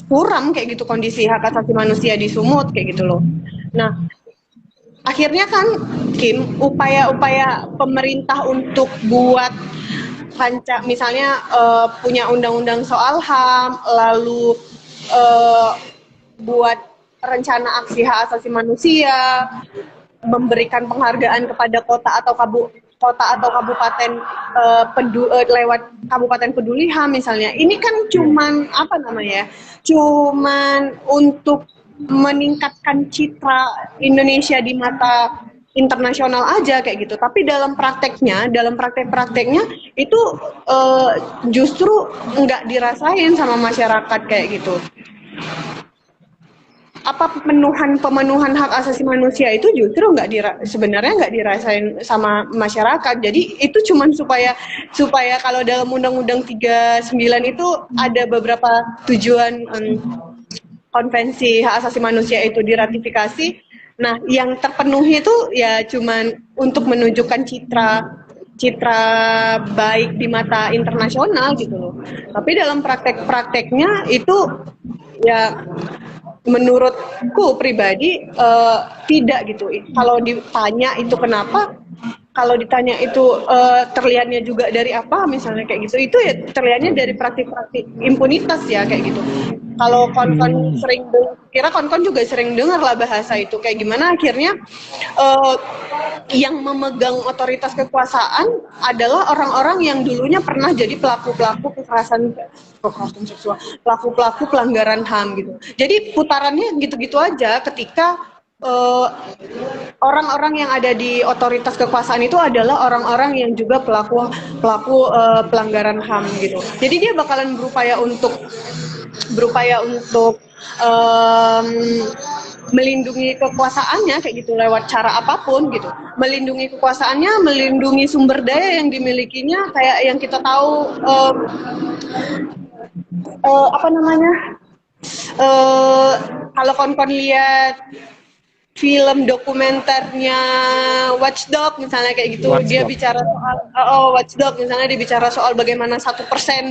suram kayak gitu kondisi hak asasi manusia di Sumut kayak gitu loh. Nah, akhirnya kan Kim, upaya-upaya pemerintah untuk buat misalnya punya undang-undang soal HAM, lalu buat rencana aksi hak asasi manusia, memberikan penghargaan kepada kota atau kabupaten lewat Kabupaten Peduli HAM misalnya. Ini kan cuman cuman untuk meningkatkan citra Indonesia di mata internasional aja kayak gitu. Tapi dalam praktek-prakteknya itu justru nggak dirasain sama masyarakat kayak gitu. Pemenuhan hak asasi manusia itu justru sebenarnya nggak dirasain sama masyarakat. Jadi itu cuman supaya kalau dalam Undang-Undang 39 itu ada beberapa tujuan konvensi hak asasi manusia itu diratifikasi. Nah, yang terpenuhi itu ya cuman untuk menunjukkan citra baik di mata internasional gitu loh. Tapi dalam prakteknya itu ya menurutku pribadi tidak gitu. Kalau ditanya itu kenapa, kalau ditanya itu terlihatnya juga dari apa misalnya kayak gitu, itu ya terlihatnya dari praktik-praktik impunitas ya kayak gitu. Kalau kon-kon kira kon-kon juga sering dengar lah bahasa itu kayak gimana akhirnya eh, yang memegang otoritas kekuasaan adalah orang-orang yang dulunya pernah jadi pelaku-pelaku kekerasan seksual, pelaku-pelaku pelanggaran HAM gitu. Jadi putarannya gitu-gitu aja ketika orang-orang yang ada di otoritas kekuasaan itu adalah orang-orang yang juga pelaku pelanggaran HAM gitu. Jadi dia bakalan berupaya untuk em, melindungi kekuasaannya kayak gitu lewat cara apapun gitu. Melindungi kekuasaannya, melindungi sumber daya yang dimilikinya kayak yang kita tahu apa namanya? Kalau kon-kon lihat film dokumenternya Watchdog misalnya kayak gitu, dia Watchdog. bicara soal Watchdog misalnya dia bicara soal bagaimana 1%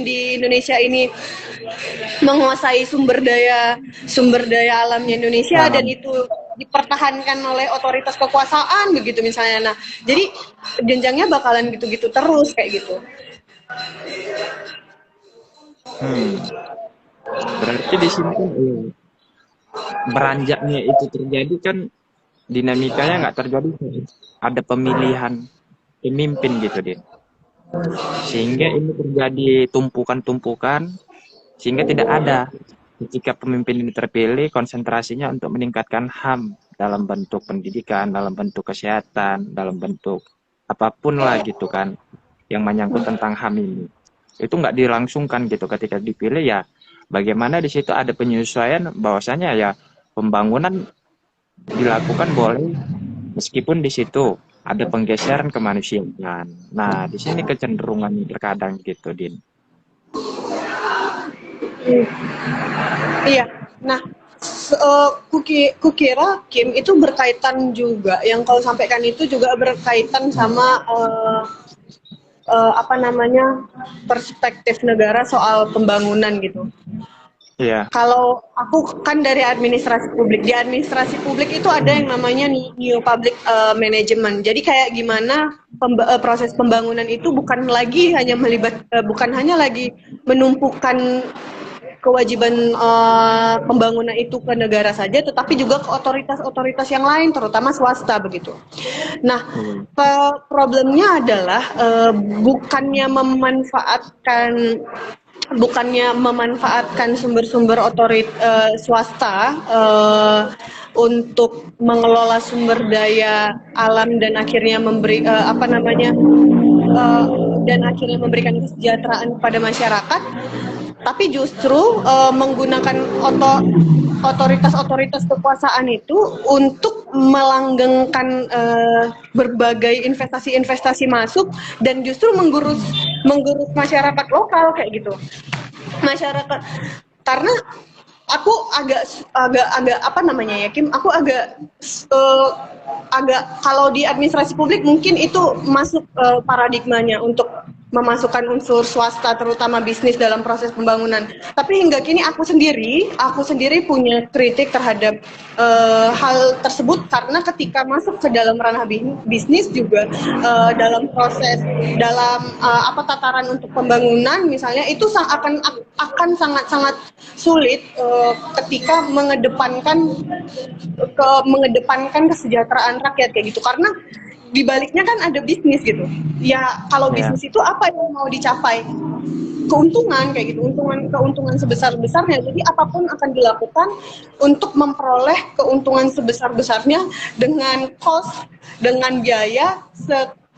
di Indonesia ini menguasai sumber daya alamnya Indonesia dan Paham. itu dipertahankan oleh otoritas kekuasaan begitu misalnya. Nah, jadi jenjangnya bakalan gitu-gitu terus kayak gitu. Hmm. Berarti di sini kan beranjaknya itu terjadi kan dinamikanya nggak terjadi ada pemilihan pemimpin gitu Din. Sehingga ini terjadi tumpukan-tumpukan sehingga tidak ada ketika pemimpin ini terpilih konsentrasinya untuk meningkatkan HAM dalam bentuk pendidikan, dalam bentuk kesehatan, dalam bentuk apapun lah gitu kan yang menyangkut tentang HAM ini. Itu nggak dilangsungkan gitu ketika dipilih ya bagaimana di situ ada penyesuaian bahwasanya ya pembangunan dilakukan boleh meskipun di situ ada penggeseran kemanusiaan. Nah, di sini kecenderungannya terkadang gitu, Din. Iya. Nah, kukira Kim itu berkaitan juga yang kau sampaikan itu juga berkaitan sama apa namanya perspektif negara soal pembangunan gitu. Iya. Kalau aku kan dari administrasi publik, di administrasi publik itu ada yang namanya new public management. Jadi kayak gimana proses pembangunan itu bukan hanya lagi menumpukan kewajiban pembangunan itu ke negara saja, tetapi juga ke otoritas-otoritas yang lain, terutama swasta begitu. Nah, problemnya adalah bukannya memanfaatkan sumber-sumber swasta untuk mengelola sumber daya alam dan akhirnya memberikan kesejahteraan kepada masyarakat, tapi justru menggunakan otoritas-otoritas kekuasaan itu untuk melanggengkan berbagai investasi-investasi masuk dan justru menggerus masyarakat lokal kayak gitu. Masyarakat karena aku agak apa namanya ya Kim, aku agak kalau di administrasi publik mungkin itu masuk paradigmanya untuk memasukkan unsur swasta terutama bisnis dalam proses pembangunan. Tapi hingga kini aku sendiri punya kritik terhadap hal tersebut karena ketika masuk ke dalam ranah bisnis juga dalam tataran untuk pembangunan misalnya itu akan sangat-sangat sulit ketika mengedepankan kesejahteraan rakyat kayak gitu karena di baliknya kan ada bisnis gitu. Ya kalau bisnis itu apa yang mau dicapai? Keuntungan kayak gitu, keuntungan sebesar-besarnya. Jadi apapun akan dilakukan untuk memperoleh keuntungan sebesar-besarnya dengan dengan biaya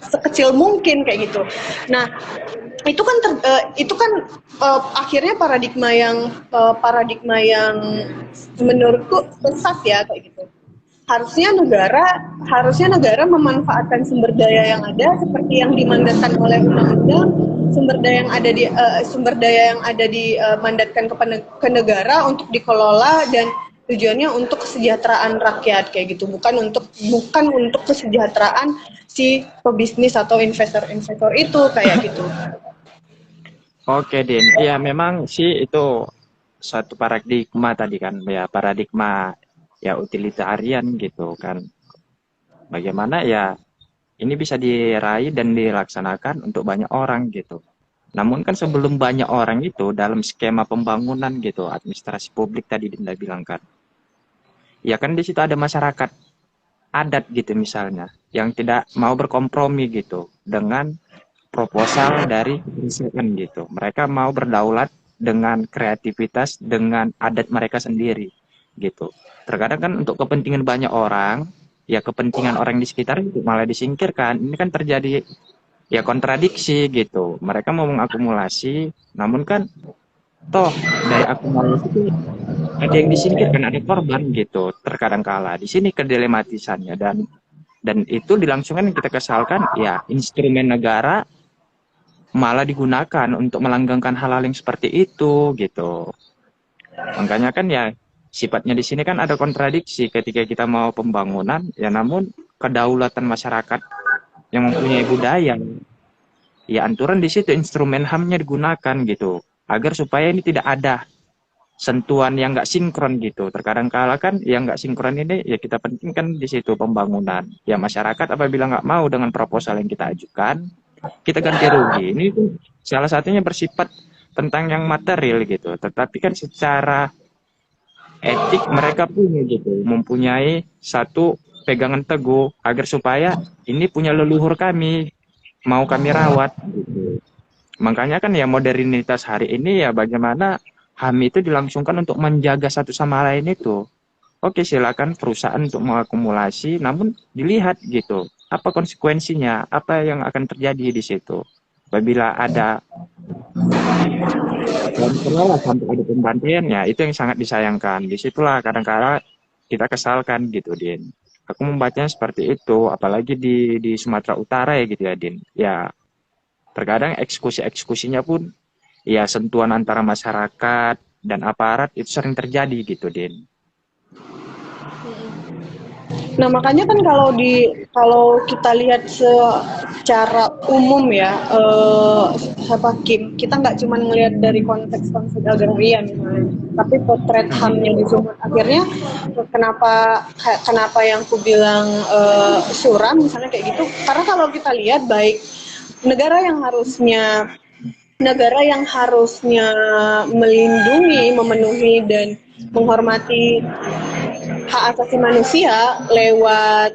sekecil mungkin kayak gitu. Nah, itu kan akhirnya paradigma yang menurutku sesat ya kayak gitu. Harusnya negara memanfaatkan sumber daya yang ada seperti yang dimandatkan oleh undang-undang, sumber daya yang ada dimandatkan ke negara untuk dikelola dan tujuannya untuk kesejahteraan rakyat kayak gitu, bukan untuk kesejahteraan si pebisnis atau investor-investor itu kayak gitu. Oke, Din. Iya, memang sih itu satu paradigma tadi kan, ya paradigma ya utilitarian gitu kan. Bagaimana ya ini bisa diraih dan dilaksanakan untuk banyak orang gitu. Namun kan sebelum banyak orang itu dalam skema pembangunan gitu, administrasi publik tadi Dinda bilang kan, ya kan di situ ada masyarakat adat gitu misalnya, yang tidak mau berkompromi gitu dengan proposal dari perusahaan gitu. Mereka mau berdaulat dengan kreativitas, dengan adat mereka sendiri gitu. Terkadang kan untuk kepentingan banyak orang, ya kepentingan orang di sekitar itu malah disingkirkan. Ini kan terjadi ya kontradiksi gitu. Mereka mau mengakumulasi, namun kan toh dari akumulasi itu ada yang disingkirkan, ada korban gitu. Terkadang kala di sini kedelematisannya, dan itu dilangsungkan yang kita kesalkan ya instrumen negara malah digunakan untuk melanggengkan hal-hal yang seperti itu gitu. Makanya kan ya sifatnya di sini kan ada kontradiksi ketika kita mau pembangunan ya, namun kedaulatan masyarakat yang mempunyai budaya ya aturan di situ instrumen HAM-nya digunakan gitu agar supaya ini tidak ada sentuhan yang nggak sinkron gitu. Terkadang kala kan yang nggak sinkron ini ya kita pentingkan di situ pembangunan. Ya masyarakat apabila nggak mau dengan proposal yang kita ajukan, kita ganti rugi. Ini tuh salah satunya bersifat tentang yang material gitu. Tetapi kan secara etik mereka punya gitu, mempunyai satu pegangan teguh agar supaya ini punya leluhur kami, mau kami rawat gitu. Makanya kan ya modernitas hari ini ya bagaimana HAM itu dilangsungkan untuk menjaga satu sama lain itu. Oke, silakan perusahaan untuk mengakumulasi, namun dilihat gitu, apa konsekuensinya, apa yang akan terjadi di situ. Apabila ada kontrol sampai ada pembantaian, ya itu yang sangat disayangkan. Disitulah kadang-kala kita kesalkan gitu, Din. Aku membacanya seperti itu, apalagi di Sumatera Utara ya gitu ya, Din. Ya, terkadang eksekusi-eksekusinya pun ya sentuhan antara masyarakat dan aparat itu sering terjadi gitu, Din. Nah, makanya kan kalau kita lihat secara umum ya, Kim, kita nggak cuma ngelihat dari konteks konflik agraria misalnya, tapi potret HAM-nya di Sumut. Akhirnya kenapa yang aku bilang suram misalnya kayak gitu? Karena kalau kita lihat baik negara yang harusnya melindungi, memenuhi dan menghormati hak asasi manusia lewat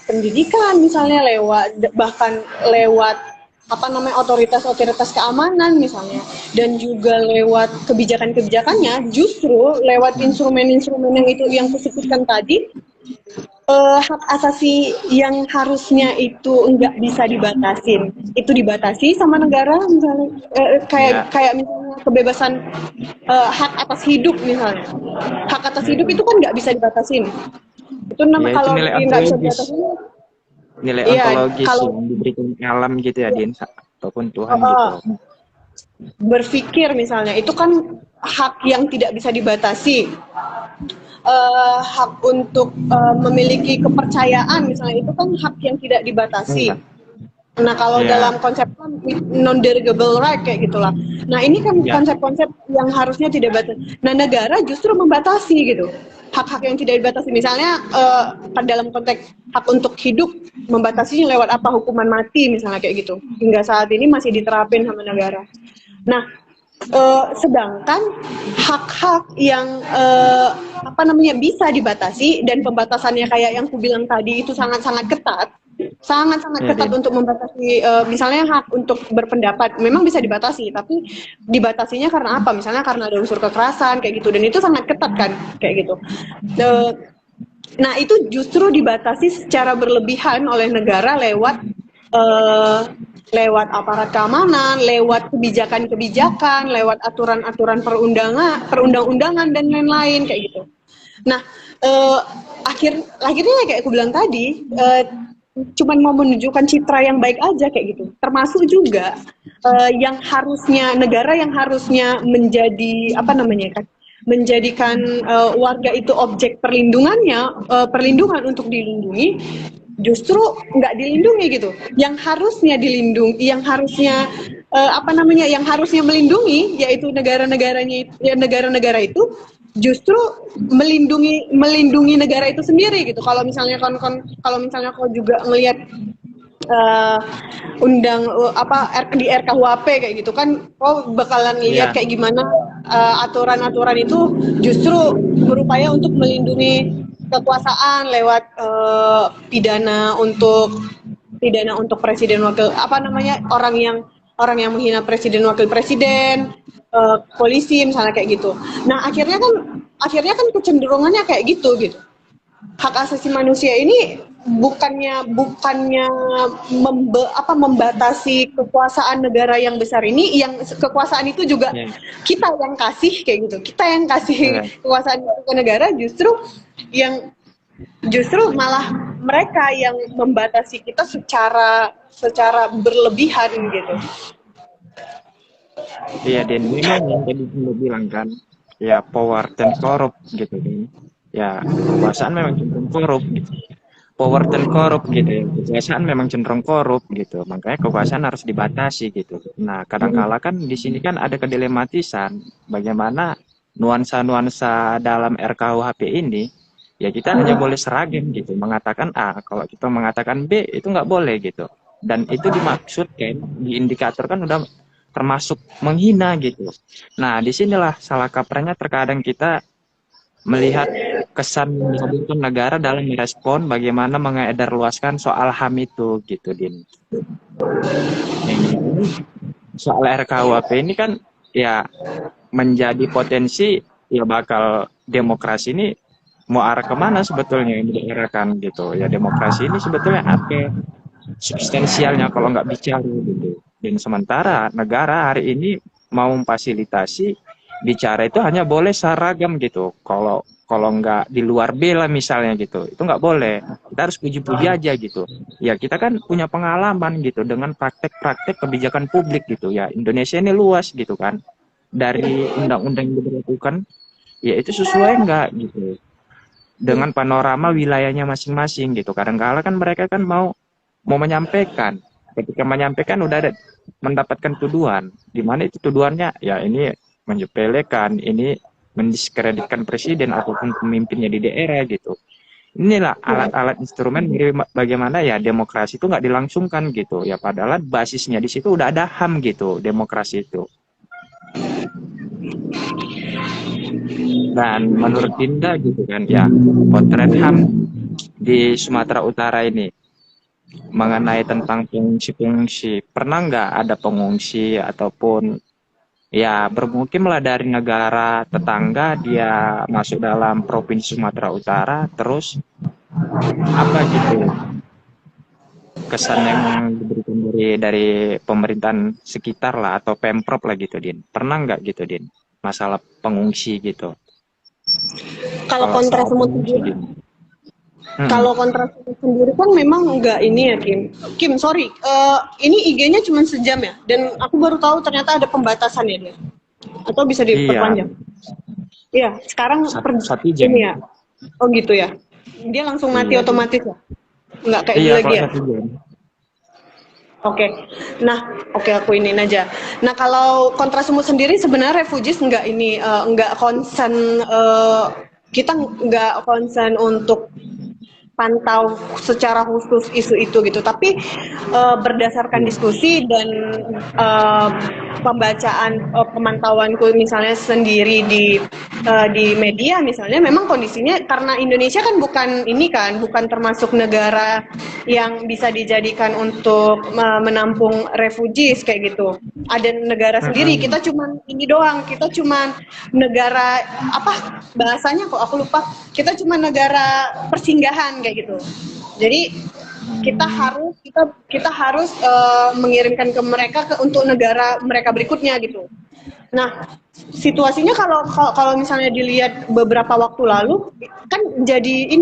pendidikan misalnya, bahkan lewat otoritas keamanan misalnya, dan juga lewat kebijakannya, justru lewat instrumen-instrumen yang kusebutkan tadi, hak asasi yang harusnya itu nggak bisa dibatasin, itu dibatasi sama negara misalnya, kayak misalnya kebebasan, hak atas hidup misalnya. Hak atas hidup itu kan nggak bisa dibatasin. Itu Ya, itu kalau nilai nggak bisa ontologis, dibatasin, nilai iya ontologis kalau yang diberikan alam gitu ya, Din, ataupun Tuhan gitu. berpikir misalnya itu kan hak yang tidak bisa dibatasi. Hak untuk memiliki kepercayaan misalnya itu kan hak yang tidak dibatasi. Nah, kalau dalam konsep non-derogable right kayak gitulah. Nah, ini kan konsep-konsep yang harusnya tidak batas. Nah, negara justru membatasi gitu. Hak-hak yang tidak dibatasi. Misalnya dalam konteks hak untuk hidup, membatasinya lewat apa? Hukuman mati misalnya kayak gitu. Hingga saat ini masih diterapin sama negara. Nah, sedangkan hak-hak yang bisa dibatasi, dan pembatasannya kayak yang aku bilang tadi itu sangat-sangat ketat. Sangat-sangat ketat untuk membatasi, misalnya hak untuk berpendapat memang bisa dibatasi, tapi dibatasinya karena apa? Misalnya karena ada unsur kekerasan kayak gitu, dan itu sangat ketat kan kayak gitu. Nah, itu justru dibatasi secara berlebihan oleh negara lewat aparat keamanan, lewat kebijakan-kebijakan, lewat aturan-aturan perundang-undangan dan lain-lain kayak gitu. Nah, akhirnya kayak aku bilang tadi, cuman mau menunjukkan citra yang baik aja kayak gitu. Termasuk juga negara yang harusnya menjadikan warga itu objek perlindungan untuk dilindungi, justru nggak dilindungi gitu. Yang harusnya melindungi, yaitu negara-negara itu justru melindungi negara itu sendiri gitu. Kalau misalnya kau juga ngelihat eh, di RKUHP kayak gitu kan, bakalan lihat Iya, kayak gimana aturan-aturan itu justru berupaya untuk melindungi kekuasaan lewat pidana untuk presiden wakil orang yang menghina presiden wakil presiden, polisi misalnya kayak gitu. Nah akhirnya kan kecenderungannya kayak gitu gitu. Hak asasi manusia ini bukannya membatasi kekuasaan negara yang besar ini, yang kekuasaan itu juga iya, kita yang kasih kayak gitu, kita yang kasih iya. kekuasaan itu ke negara, yang justru malah mereka yang membatasi kita secara berlebihan gitu. Iya, Dan memang yang tadi gue bilang kan, ya power dan korup gitu kan. Ya kekuasaan memang cenderung korup gitu. Power dan korup gitu ya. Kekuasaan memang cenderung korup gitu. Makanya kekuasaan harus dibatasi gitu. Nah, kadangkala kan di sini kan ada kedilematisan bagaimana nuansa-nuansa dalam RKUHP ini, ya kita hanya boleh seragam gitu. Mengatakan A, kalau kita mengatakan B itu nggak boleh gitu. Dan itu dimaksudkan di indikator kan udah termasuk menghina gitu. Nah, disinilah salah kaprahnya terkadang kita melihat kesan menghadirkan negara dalam merespon bagaimana mengedarluaskan soal HAM itu gitu, Din. Ini soal RKUHP ini kan ya menjadi potensi ya bakal demokrasi ini mau arah kemana sebetulnya yang diarahkan gitu. Ya demokrasi ini sebetulnya apa substansialnya kalau nggak bicara gitu. Dan sementara negara hari ini mau memfasilitasi bicara itu hanya boleh seragam gitu. Kalau kalau nggak di luar bela misalnya gitu, itu nggak boleh. Kita harus puji-puji aja gitu. Ya kita kan punya pengalaman gitu dengan praktek-praktek kebijakan publik gitu ya. Indonesia ini luas gitu kan. Dari undang-undang yang diberlakukan, ya itu sesuai nggak gitu dengan panorama wilayahnya masing-masing gitu. Kadang-kala kan mereka kan mau menyampaikan, ketika menyampaikan udah ada mendapatkan tuduhan, di mana itu tuduhannya ya ini menyepelekan, ini mendiskreditkan presiden ataupun pemimpinnya di daerah gitu. Inilah alat-alat instrumen bagaimana ya demokrasi itu nggak dilangsungkan gitu ya, padahal basisnya di situ udah ada HAM gitu demokrasi itu. Dan menurut Dinda gitu kan ya, potret HAM di Sumatera Utara ini mengenai tentang pengungsi-pengungsi. Pernah nggak ada pengungsi ataupun ya bermukimlah dari negara tetangga dia masuk dalam provinsi Sumatera Utara, terus apa gitu kesan yang diberikan dari pemerintahan sekitar lah atau pemprov lah gitu, Din? Pernah nggak gitu, Din? Masalah pengungsi gitu. Kalau Kalau kontra soal semut pengungsi, sendiri Din. Hmm. Kalau kontrak sendiri kan memang enggak ini ya Kim. Kim, sorry, ini IG-nya cuma sejam ya, dan aku baru tahu ternyata ada pembatasan ya dia. Atau bisa Iya, diperpanjang? Iya, sekarang satu jam. ini ya. Oh gitu ya. Dia langsung mati Iya, Din. otomatis ya? Enggak kayak dulu Iya, lagi kalau ya? 1 jam. Oke, aku iniin aja. Nah, kalau kontra semut sendiri sebenarnya refugees nggak concern, kita nggak concern untuk pantau secara khusus isu itu gitu, tapi berdasarkan Iya. diskusi dan uh, pemantauanku misalnya sendiri di media misalnya, memang kondisinya karena Indonesia kan bukan termasuk negara yang bisa dijadikan untuk menampung refugees kayak gitu. Ada negara sendiri, Mm-mm. kita cuman ini doang, kita cuman negara apa bahasanya kok aku lupa, kita cuma negara persinggahan kayak gitu. Jadi kita harus mengirimkan ke mereka untuk negara mereka berikutnya gitu. Nah, situasinya kalau misalnya dilihat beberapa waktu lalu kan jadi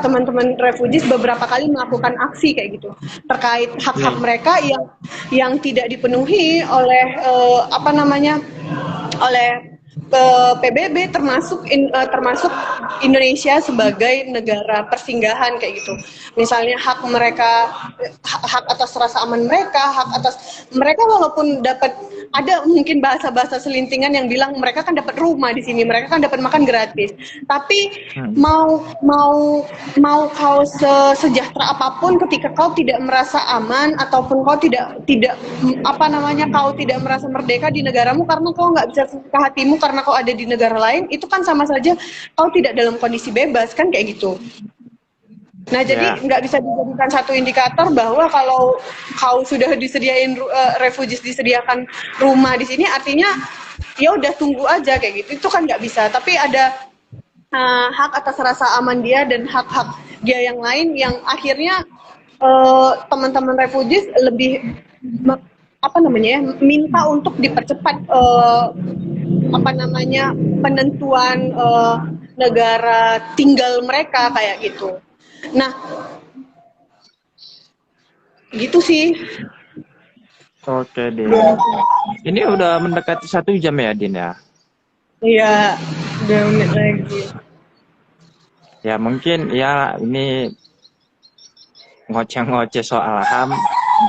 teman-teman refugees beberapa kali melakukan aksi kayak gitu terkait hak-hak Iya. mereka yang tidak dipenuhi oleh oleh PBB, termasuk Indonesia sebagai negara persinggahan kayak gitu. Misalnya hak atas rasa aman mereka, hak atas mereka walaupun dapat ada mungkin bahasa-bahasa selintingan yang bilang mereka kan dapat rumah di sini, mereka kan dapat makan gratis. Tapi mau mau mau kau sejahtera apapun, ketika kau tidak merasa aman ataupun kau tidak apa namanya, kau tidak merasa merdeka di negaramu karena kau nggak bisa ke hatimu karena kau ada di negara lain, itu kan sama saja kau tidak dalam kondisi bebas kan, kayak gitu. Nah, jadi nggak bisa dijadikan satu indikator bahwa kalau kau sudah disediain refugees, disediakan rumah di sini, artinya ya udah tunggu aja kayak gitu. Itu kan nggak bisa. Tapi ada hak atas rasa aman dia dan hak-hak dia yang lain yang akhirnya teman-teman refugees lebih apa namanya, minta untuk dipercepat apa namanya, penentuan negara tinggal mereka kayak gitu. Nah, gitu sih. Oke, Din. Ini udah mendekati 1 jam ya, Din ya? Iya, 2 menit lagi. Ya mungkin ya ini ngoceh-ngoceh soal HAM,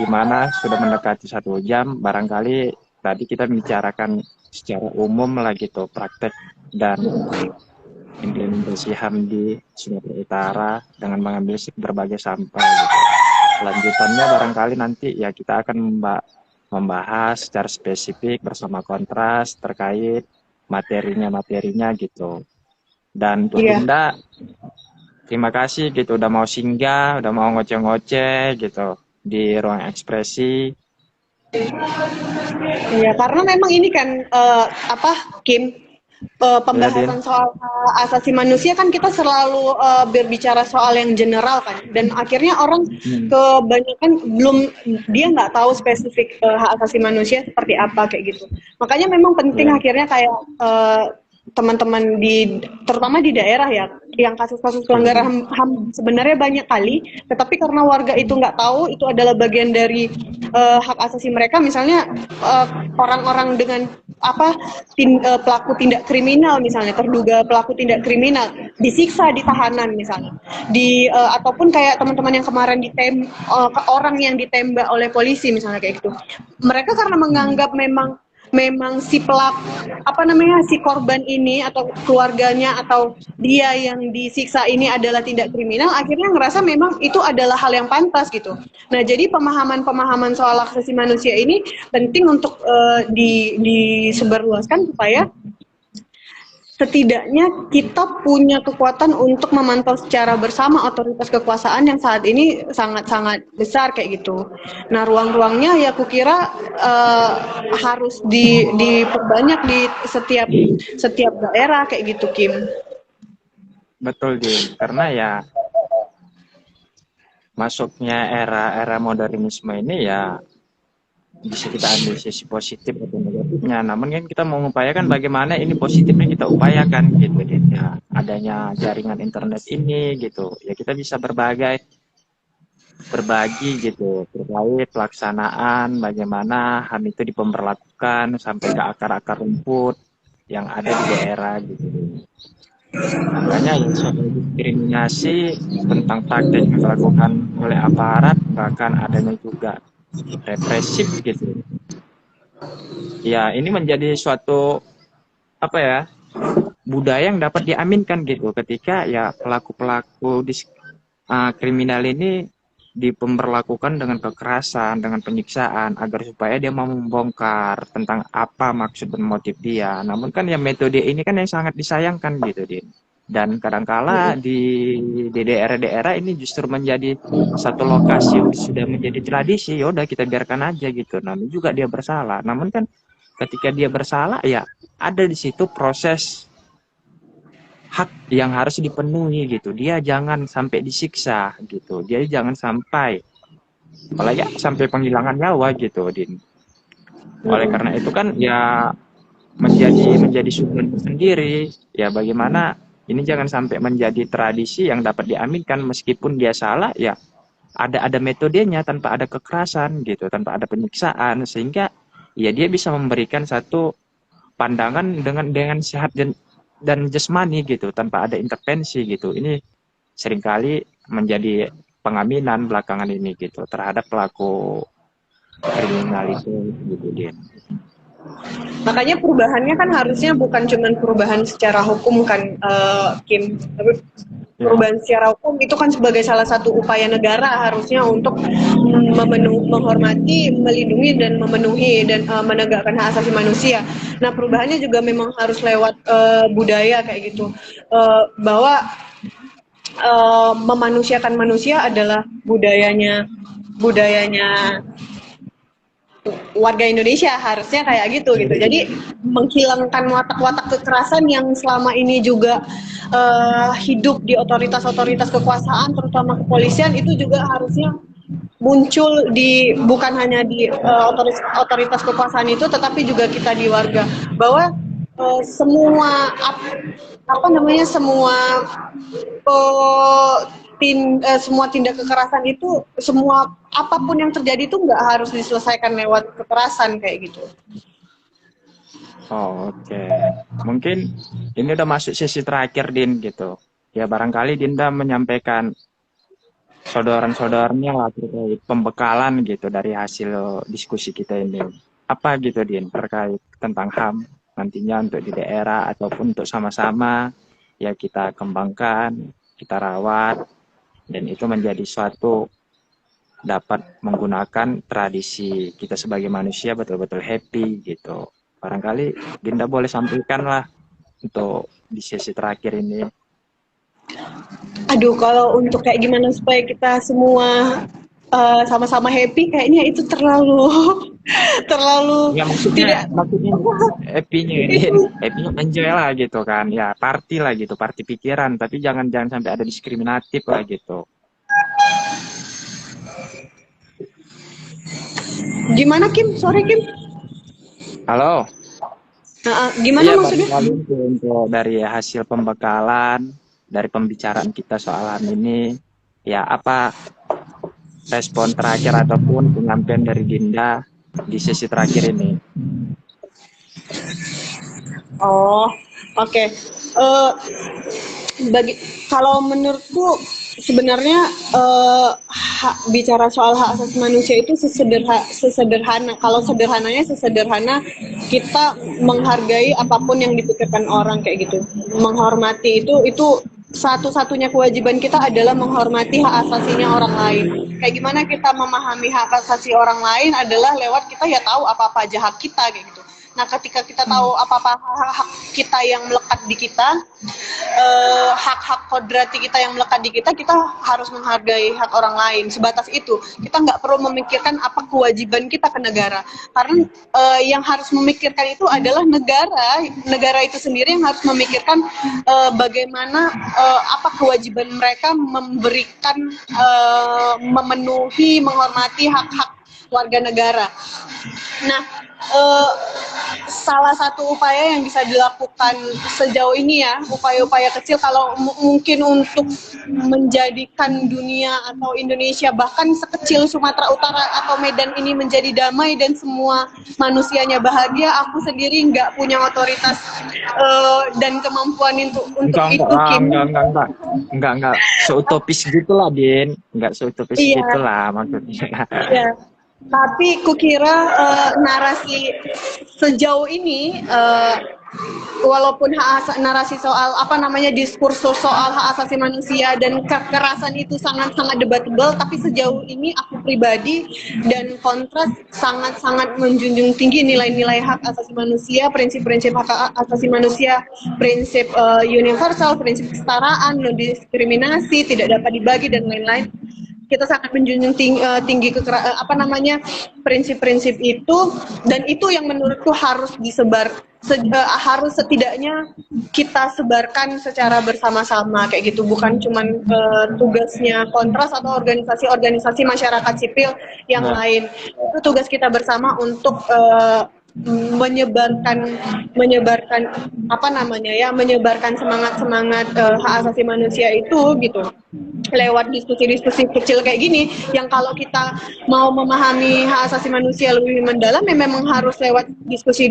di mana sudah mendekati 1 jam. Barangkali tadi kita bicarakan secara umum lah gitu, praktek dan implementasi HAM di Sumatera Utara dengan mengambil berbagai sampel gitu. Lanjutannya barangkali nanti ya kita akan membahas secara spesifik bersama Kontras terkait materinya gitu. Dan untuk Dinda, terima kasih gitu udah mau singgah, udah mau ngoceh-ngoceh gitu di ruang ekspresi. Iya, karena memang ini kan Kim, pembahasan soal asasi manusia kan kita selalu berbicara soal yang general kan, dan akhirnya orang kebanyakan dia nggak tahu spesifik hak asasi manusia seperti apa kayak gitu. Makanya memang penting akhirnya kayak teman-teman terutama di daerah ya, yang kasus-kasus pelanggaran HAM sebenarnya banyak kali, tetapi karena warga itu nggak tahu itu adalah bagian dari hak asasi mereka. Misalnya orang-orang dengan pelaku tindak kriminal, misalnya terduga pelaku tindak kriminal disiksa di tahanan misalnya, ataupun kayak teman-teman yang kemarin orang yang ditembak oleh polisi misalnya kayak gitu. Mereka karena menganggap memang si pelaku si korban ini atau keluarganya atau dia yang disiksa ini adalah tindak kriminal, akhirnya ngerasa memang itu adalah hal yang pantas gitu. Nah, jadi pemahaman soal hak asasi manusia ini penting untuk disebarluaskan supaya setidaknya kita punya kekuatan untuk memantau secara bersama otoritas kekuasaan yang saat ini sangat-sangat besar kayak gitu. Nah, ruang-ruangnya ya kukira harus diperbanyak di setiap daerah kayak gitu, Kim. Betul, Din. Karena ya masuknya era modernisme ini ya bisa kita ambil sisi positif atau negatifnya. Namun kan kita mau mengupayakan bagaimana ini positifnya kita upayakan gitu, ya. Adanya jaringan internet ini gitu, ya kita bisa berbagi gitu terkait pelaksanaan bagaimana HAM itu diperlakukan sampai ke akar-akar rumput yang ada di daerah gitu. Makanya soal diskriminasi tentang praktek yang dilakukan oleh aparat, bahkan adanya juga represif gitu. Ya, ini menjadi suatu budaya yang dapat diaminkan gitu ketika ya pelaku-pelaku kriminal ini diperlakukan dengan kekerasan, dengan penyiksaan agar supaya dia mau membongkar tentang apa maksud dan motif dia. Namun kan ya metode ini kan yang sangat disayangkan gitu, Din. Dan kadangkala di daerah-daerah ini justru menjadi satu lokasi yang sudah menjadi tradisi, ya udah kita biarkan aja gitu. Namun juga dia bersalah. Namun kan ketika dia bersalah ya ada di situ proses hak yang harus dipenuhi gitu. Dia jangan sampai disiksa gitu. Dia jangan sampai apalagi sampai penghilangan nyawa gitu, Din. Oleh karena itu kan ya menjadi sumber sendiri. Ya bagaimana ini jangan sampai menjadi tradisi yang dapat diaminkan meskipun dia salah ya ada metodenya tanpa ada kekerasan gitu, tanpa ada penyiksaan sehingga ya dia bisa memberikan satu pandangan dengan sehat dan jasmani gitu tanpa ada intervensi gitu. Ini seringkali menjadi pengaminan belakangan ini gitu terhadap pelaku kriminal itu gitu, Din. Makanya perubahannya kan harusnya bukan cuma perubahan secara hukum kan, Kim, tapi Ya, perubahan secara hukum itu kan sebagai salah satu upaya negara harusnya untuk menghormati, melindungi dan memenuhi dan menegakkan hak asasi manusia. Nah, perubahannya juga memang harus lewat budaya kayak gitu, bahwa memanusiakan manusia adalah budayanya warga Indonesia, harusnya kayak gitu gitu. Jadi menghilangkan watak-watak kekerasan yang selama ini juga hidup di otoritas-otoritas kekuasaan, terutama kepolisian, itu juga harusnya muncul di bukan hanya di otoritas kekuasaan itu, tetapi juga kita di warga, bahwa semua apa namanya semua semua tindak kekerasan itu, semua apapun yang terjadi itu nggak harus diselesaikan lewat kekerasan kayak gitu. oh, oke. Mungkin ini udah masuk sesi terakhir, Din, gitu. Ya, barangkali Dinda menyampaikan saudara-saudaranya lah terkait pembekalan gitu dari hasil diskusi kita ini. Apa gitu, Din, terkait tentang HAM nantinya untuk di daerah ataupun untuk sama-sama ya kita kembangkan, kita rawat, dan itu menjadi suatu dapat menggunakan tradisi kita sebagai manusia betul-betul happy gitu. Barangkali Dinda boleh sampaikan lah untuk di sesi terakhir ini. Aduh, kalau untuk kayak gimana supaya kita semua sama-sama happy, kayaknya itu terlalu terlalu Ya tidak. maksudnya happy-nya ini, happy-nya enjoy lah gitu kan. Ya party lah gitu, party pikiran, tapi jangan sampai ada diskriminatif lah gitu. Gimana Kim? Sorry Kim. Halo. Gimana Iya, maksudnya? barangkali untuk dari hasil pembekalan, dari pembicaraan kita soal HAM ini, ya apa respon terakhir ataupun penyampaian dari Dinda di sesi terakhir ini? Oh, oke. Bagi kalau menurutku sebenarnya bicara soal hak asasi manusia itu sesederhana. Kalau sederhananya sesederhana kita menghargai apapun yang dipikirkan orang kayak gitu. Menghormati itu satu-satunya kewajiban kita adalah menghormati hak asasinya orang lain. Kayak gimana kita memahami hak asasi orang lain adalah lewat kita ya tahu apa-apa aja hak kita kayak gitu. Nah, ketika kita tahu apa-apa hak kita yang melekat di kita, hak-hak kodrati kita yang melekat di kita, kita harus menghargai hak orang lain. Sebatas itu, kita nggak perlu memikirkan apa kewajiban kita ke negara. Karena yang harus memikirkan itu adalah negara itu sendiri yang harus memikirkan bagaimana apa kewajiban mereka memberikan, memenuhi, menghormati hak-hak warga negara. Nah, salah satu upaya yang bisa dilakukan sejauh ini ya, upaya-upaya kecil kalau mungkin untuk menjadikan dunia atau Indonesia bahkan sekecil Sumatera Utara atau Medan ini menjadi damai dan semua manusianya bahagia, aku sendiri nggak punya otoritas dan kemampuan untuk itu. Enggak seutopis gitulah, Din. Enggak seutopis gitulah maksudnya. Iya. Tapi kukira narasi sejauh ini, walaupun narasi soal diskursus soal hak asasi manusia dan kekerasan itu sangat-sangat debatable, tapi sejauh ini aku pribadi dan kontras sangat-sangat menjunjung tinggi nilai-nilai hak asasi manusia, prinsip-prinsip hak asasi manusia, prinsip universal, prinsip kesetaraan, non diskriminasi, tidak dapat dibagi dan lain-lain. Kita sangat menjunjung tinggi prinsip-prinsip itu, dan itu yang menurutku harus disebar, harus setidaknya kita sebarkan secara bersama-sama kayak gitu, bukan cuman tugasnya kontras atau organisasi-organisasi masyarakat sipil yang lain. Itu tugas kita bersama untuk menyebarkan semangat hak asasi manusia itu gitu, lewat diskusi-diskusi kecil kayak gini, yang kalau kita mau memahami hak asasi manusia lebih mendalam ya memang harus lewat diskusi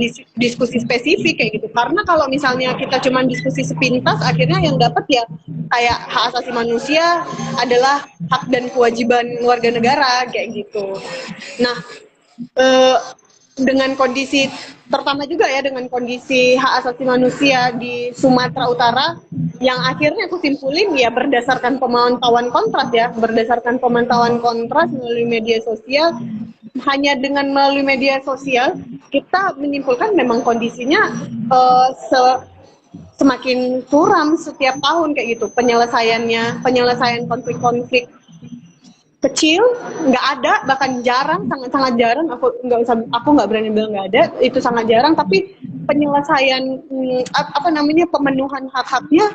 spesifik kayak gitu. Karena kalau misalnya kita cuma diskusi sepintas, akhirnya yang dapat ya kayak hak asasi manusia adalah hak dan kewajiban warga negara kayak gitu. Nah, dengan kondisi terutama juga ya dengan kondisi hak asasi manusia di Sumatera Utara yang akhirnya aku simpulin ya berdasarkan pemantauan kontras melalui media sosial. Hanya dengan melalui media sosial kita menyimpulkan memang kondisinya semakin suram setiap tahun kayak gitu, penyelesaian konflik-konflik kecil nggak ada, bahkan jarang, sangat jarang. Aku nggak berani bilang nggak ada, itu sangat jarang. Tapi penyelesaian pemenuhan hak-haknya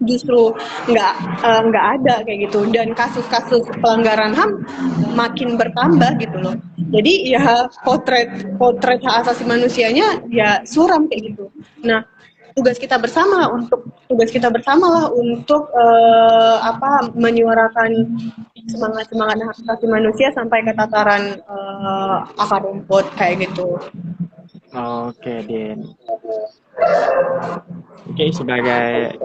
justru nggak ada kayak gitu, dan kasus-kasus pelanggaran HAM makin bertambah gitu loh. Jadi ya potret hak asasi manusianya ya suram kayak gitu. Nah, tugas kita bersama lah untuk menyuarakan semangat hak asasi manusia sampai ke tataran akar rumput kayak gitu. Oke, Din. Oke, sebagai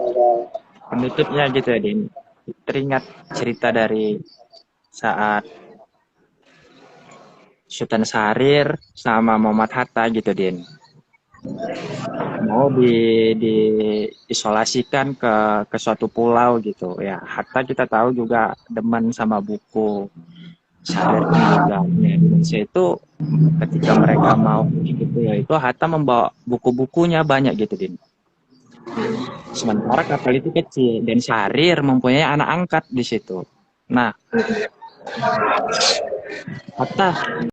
penutupnya gitu ya, Din. Teringat cerita dari saat Sultan Syahrir sama Muhammad Hatta gitu, Din. Mau diisolasikan ke suatu pulau gitu ya. Hatta kita tahu juga demen sama buku. Syahrir pun juga di Indonesia itu ketika mereka mau gitu ya, itu Hatta membawa buku-bukunya banyak gitu, Din. Sementara kapal itu kecil dan Syahrir mempunyai anak angkat di situ. Nah, Hatta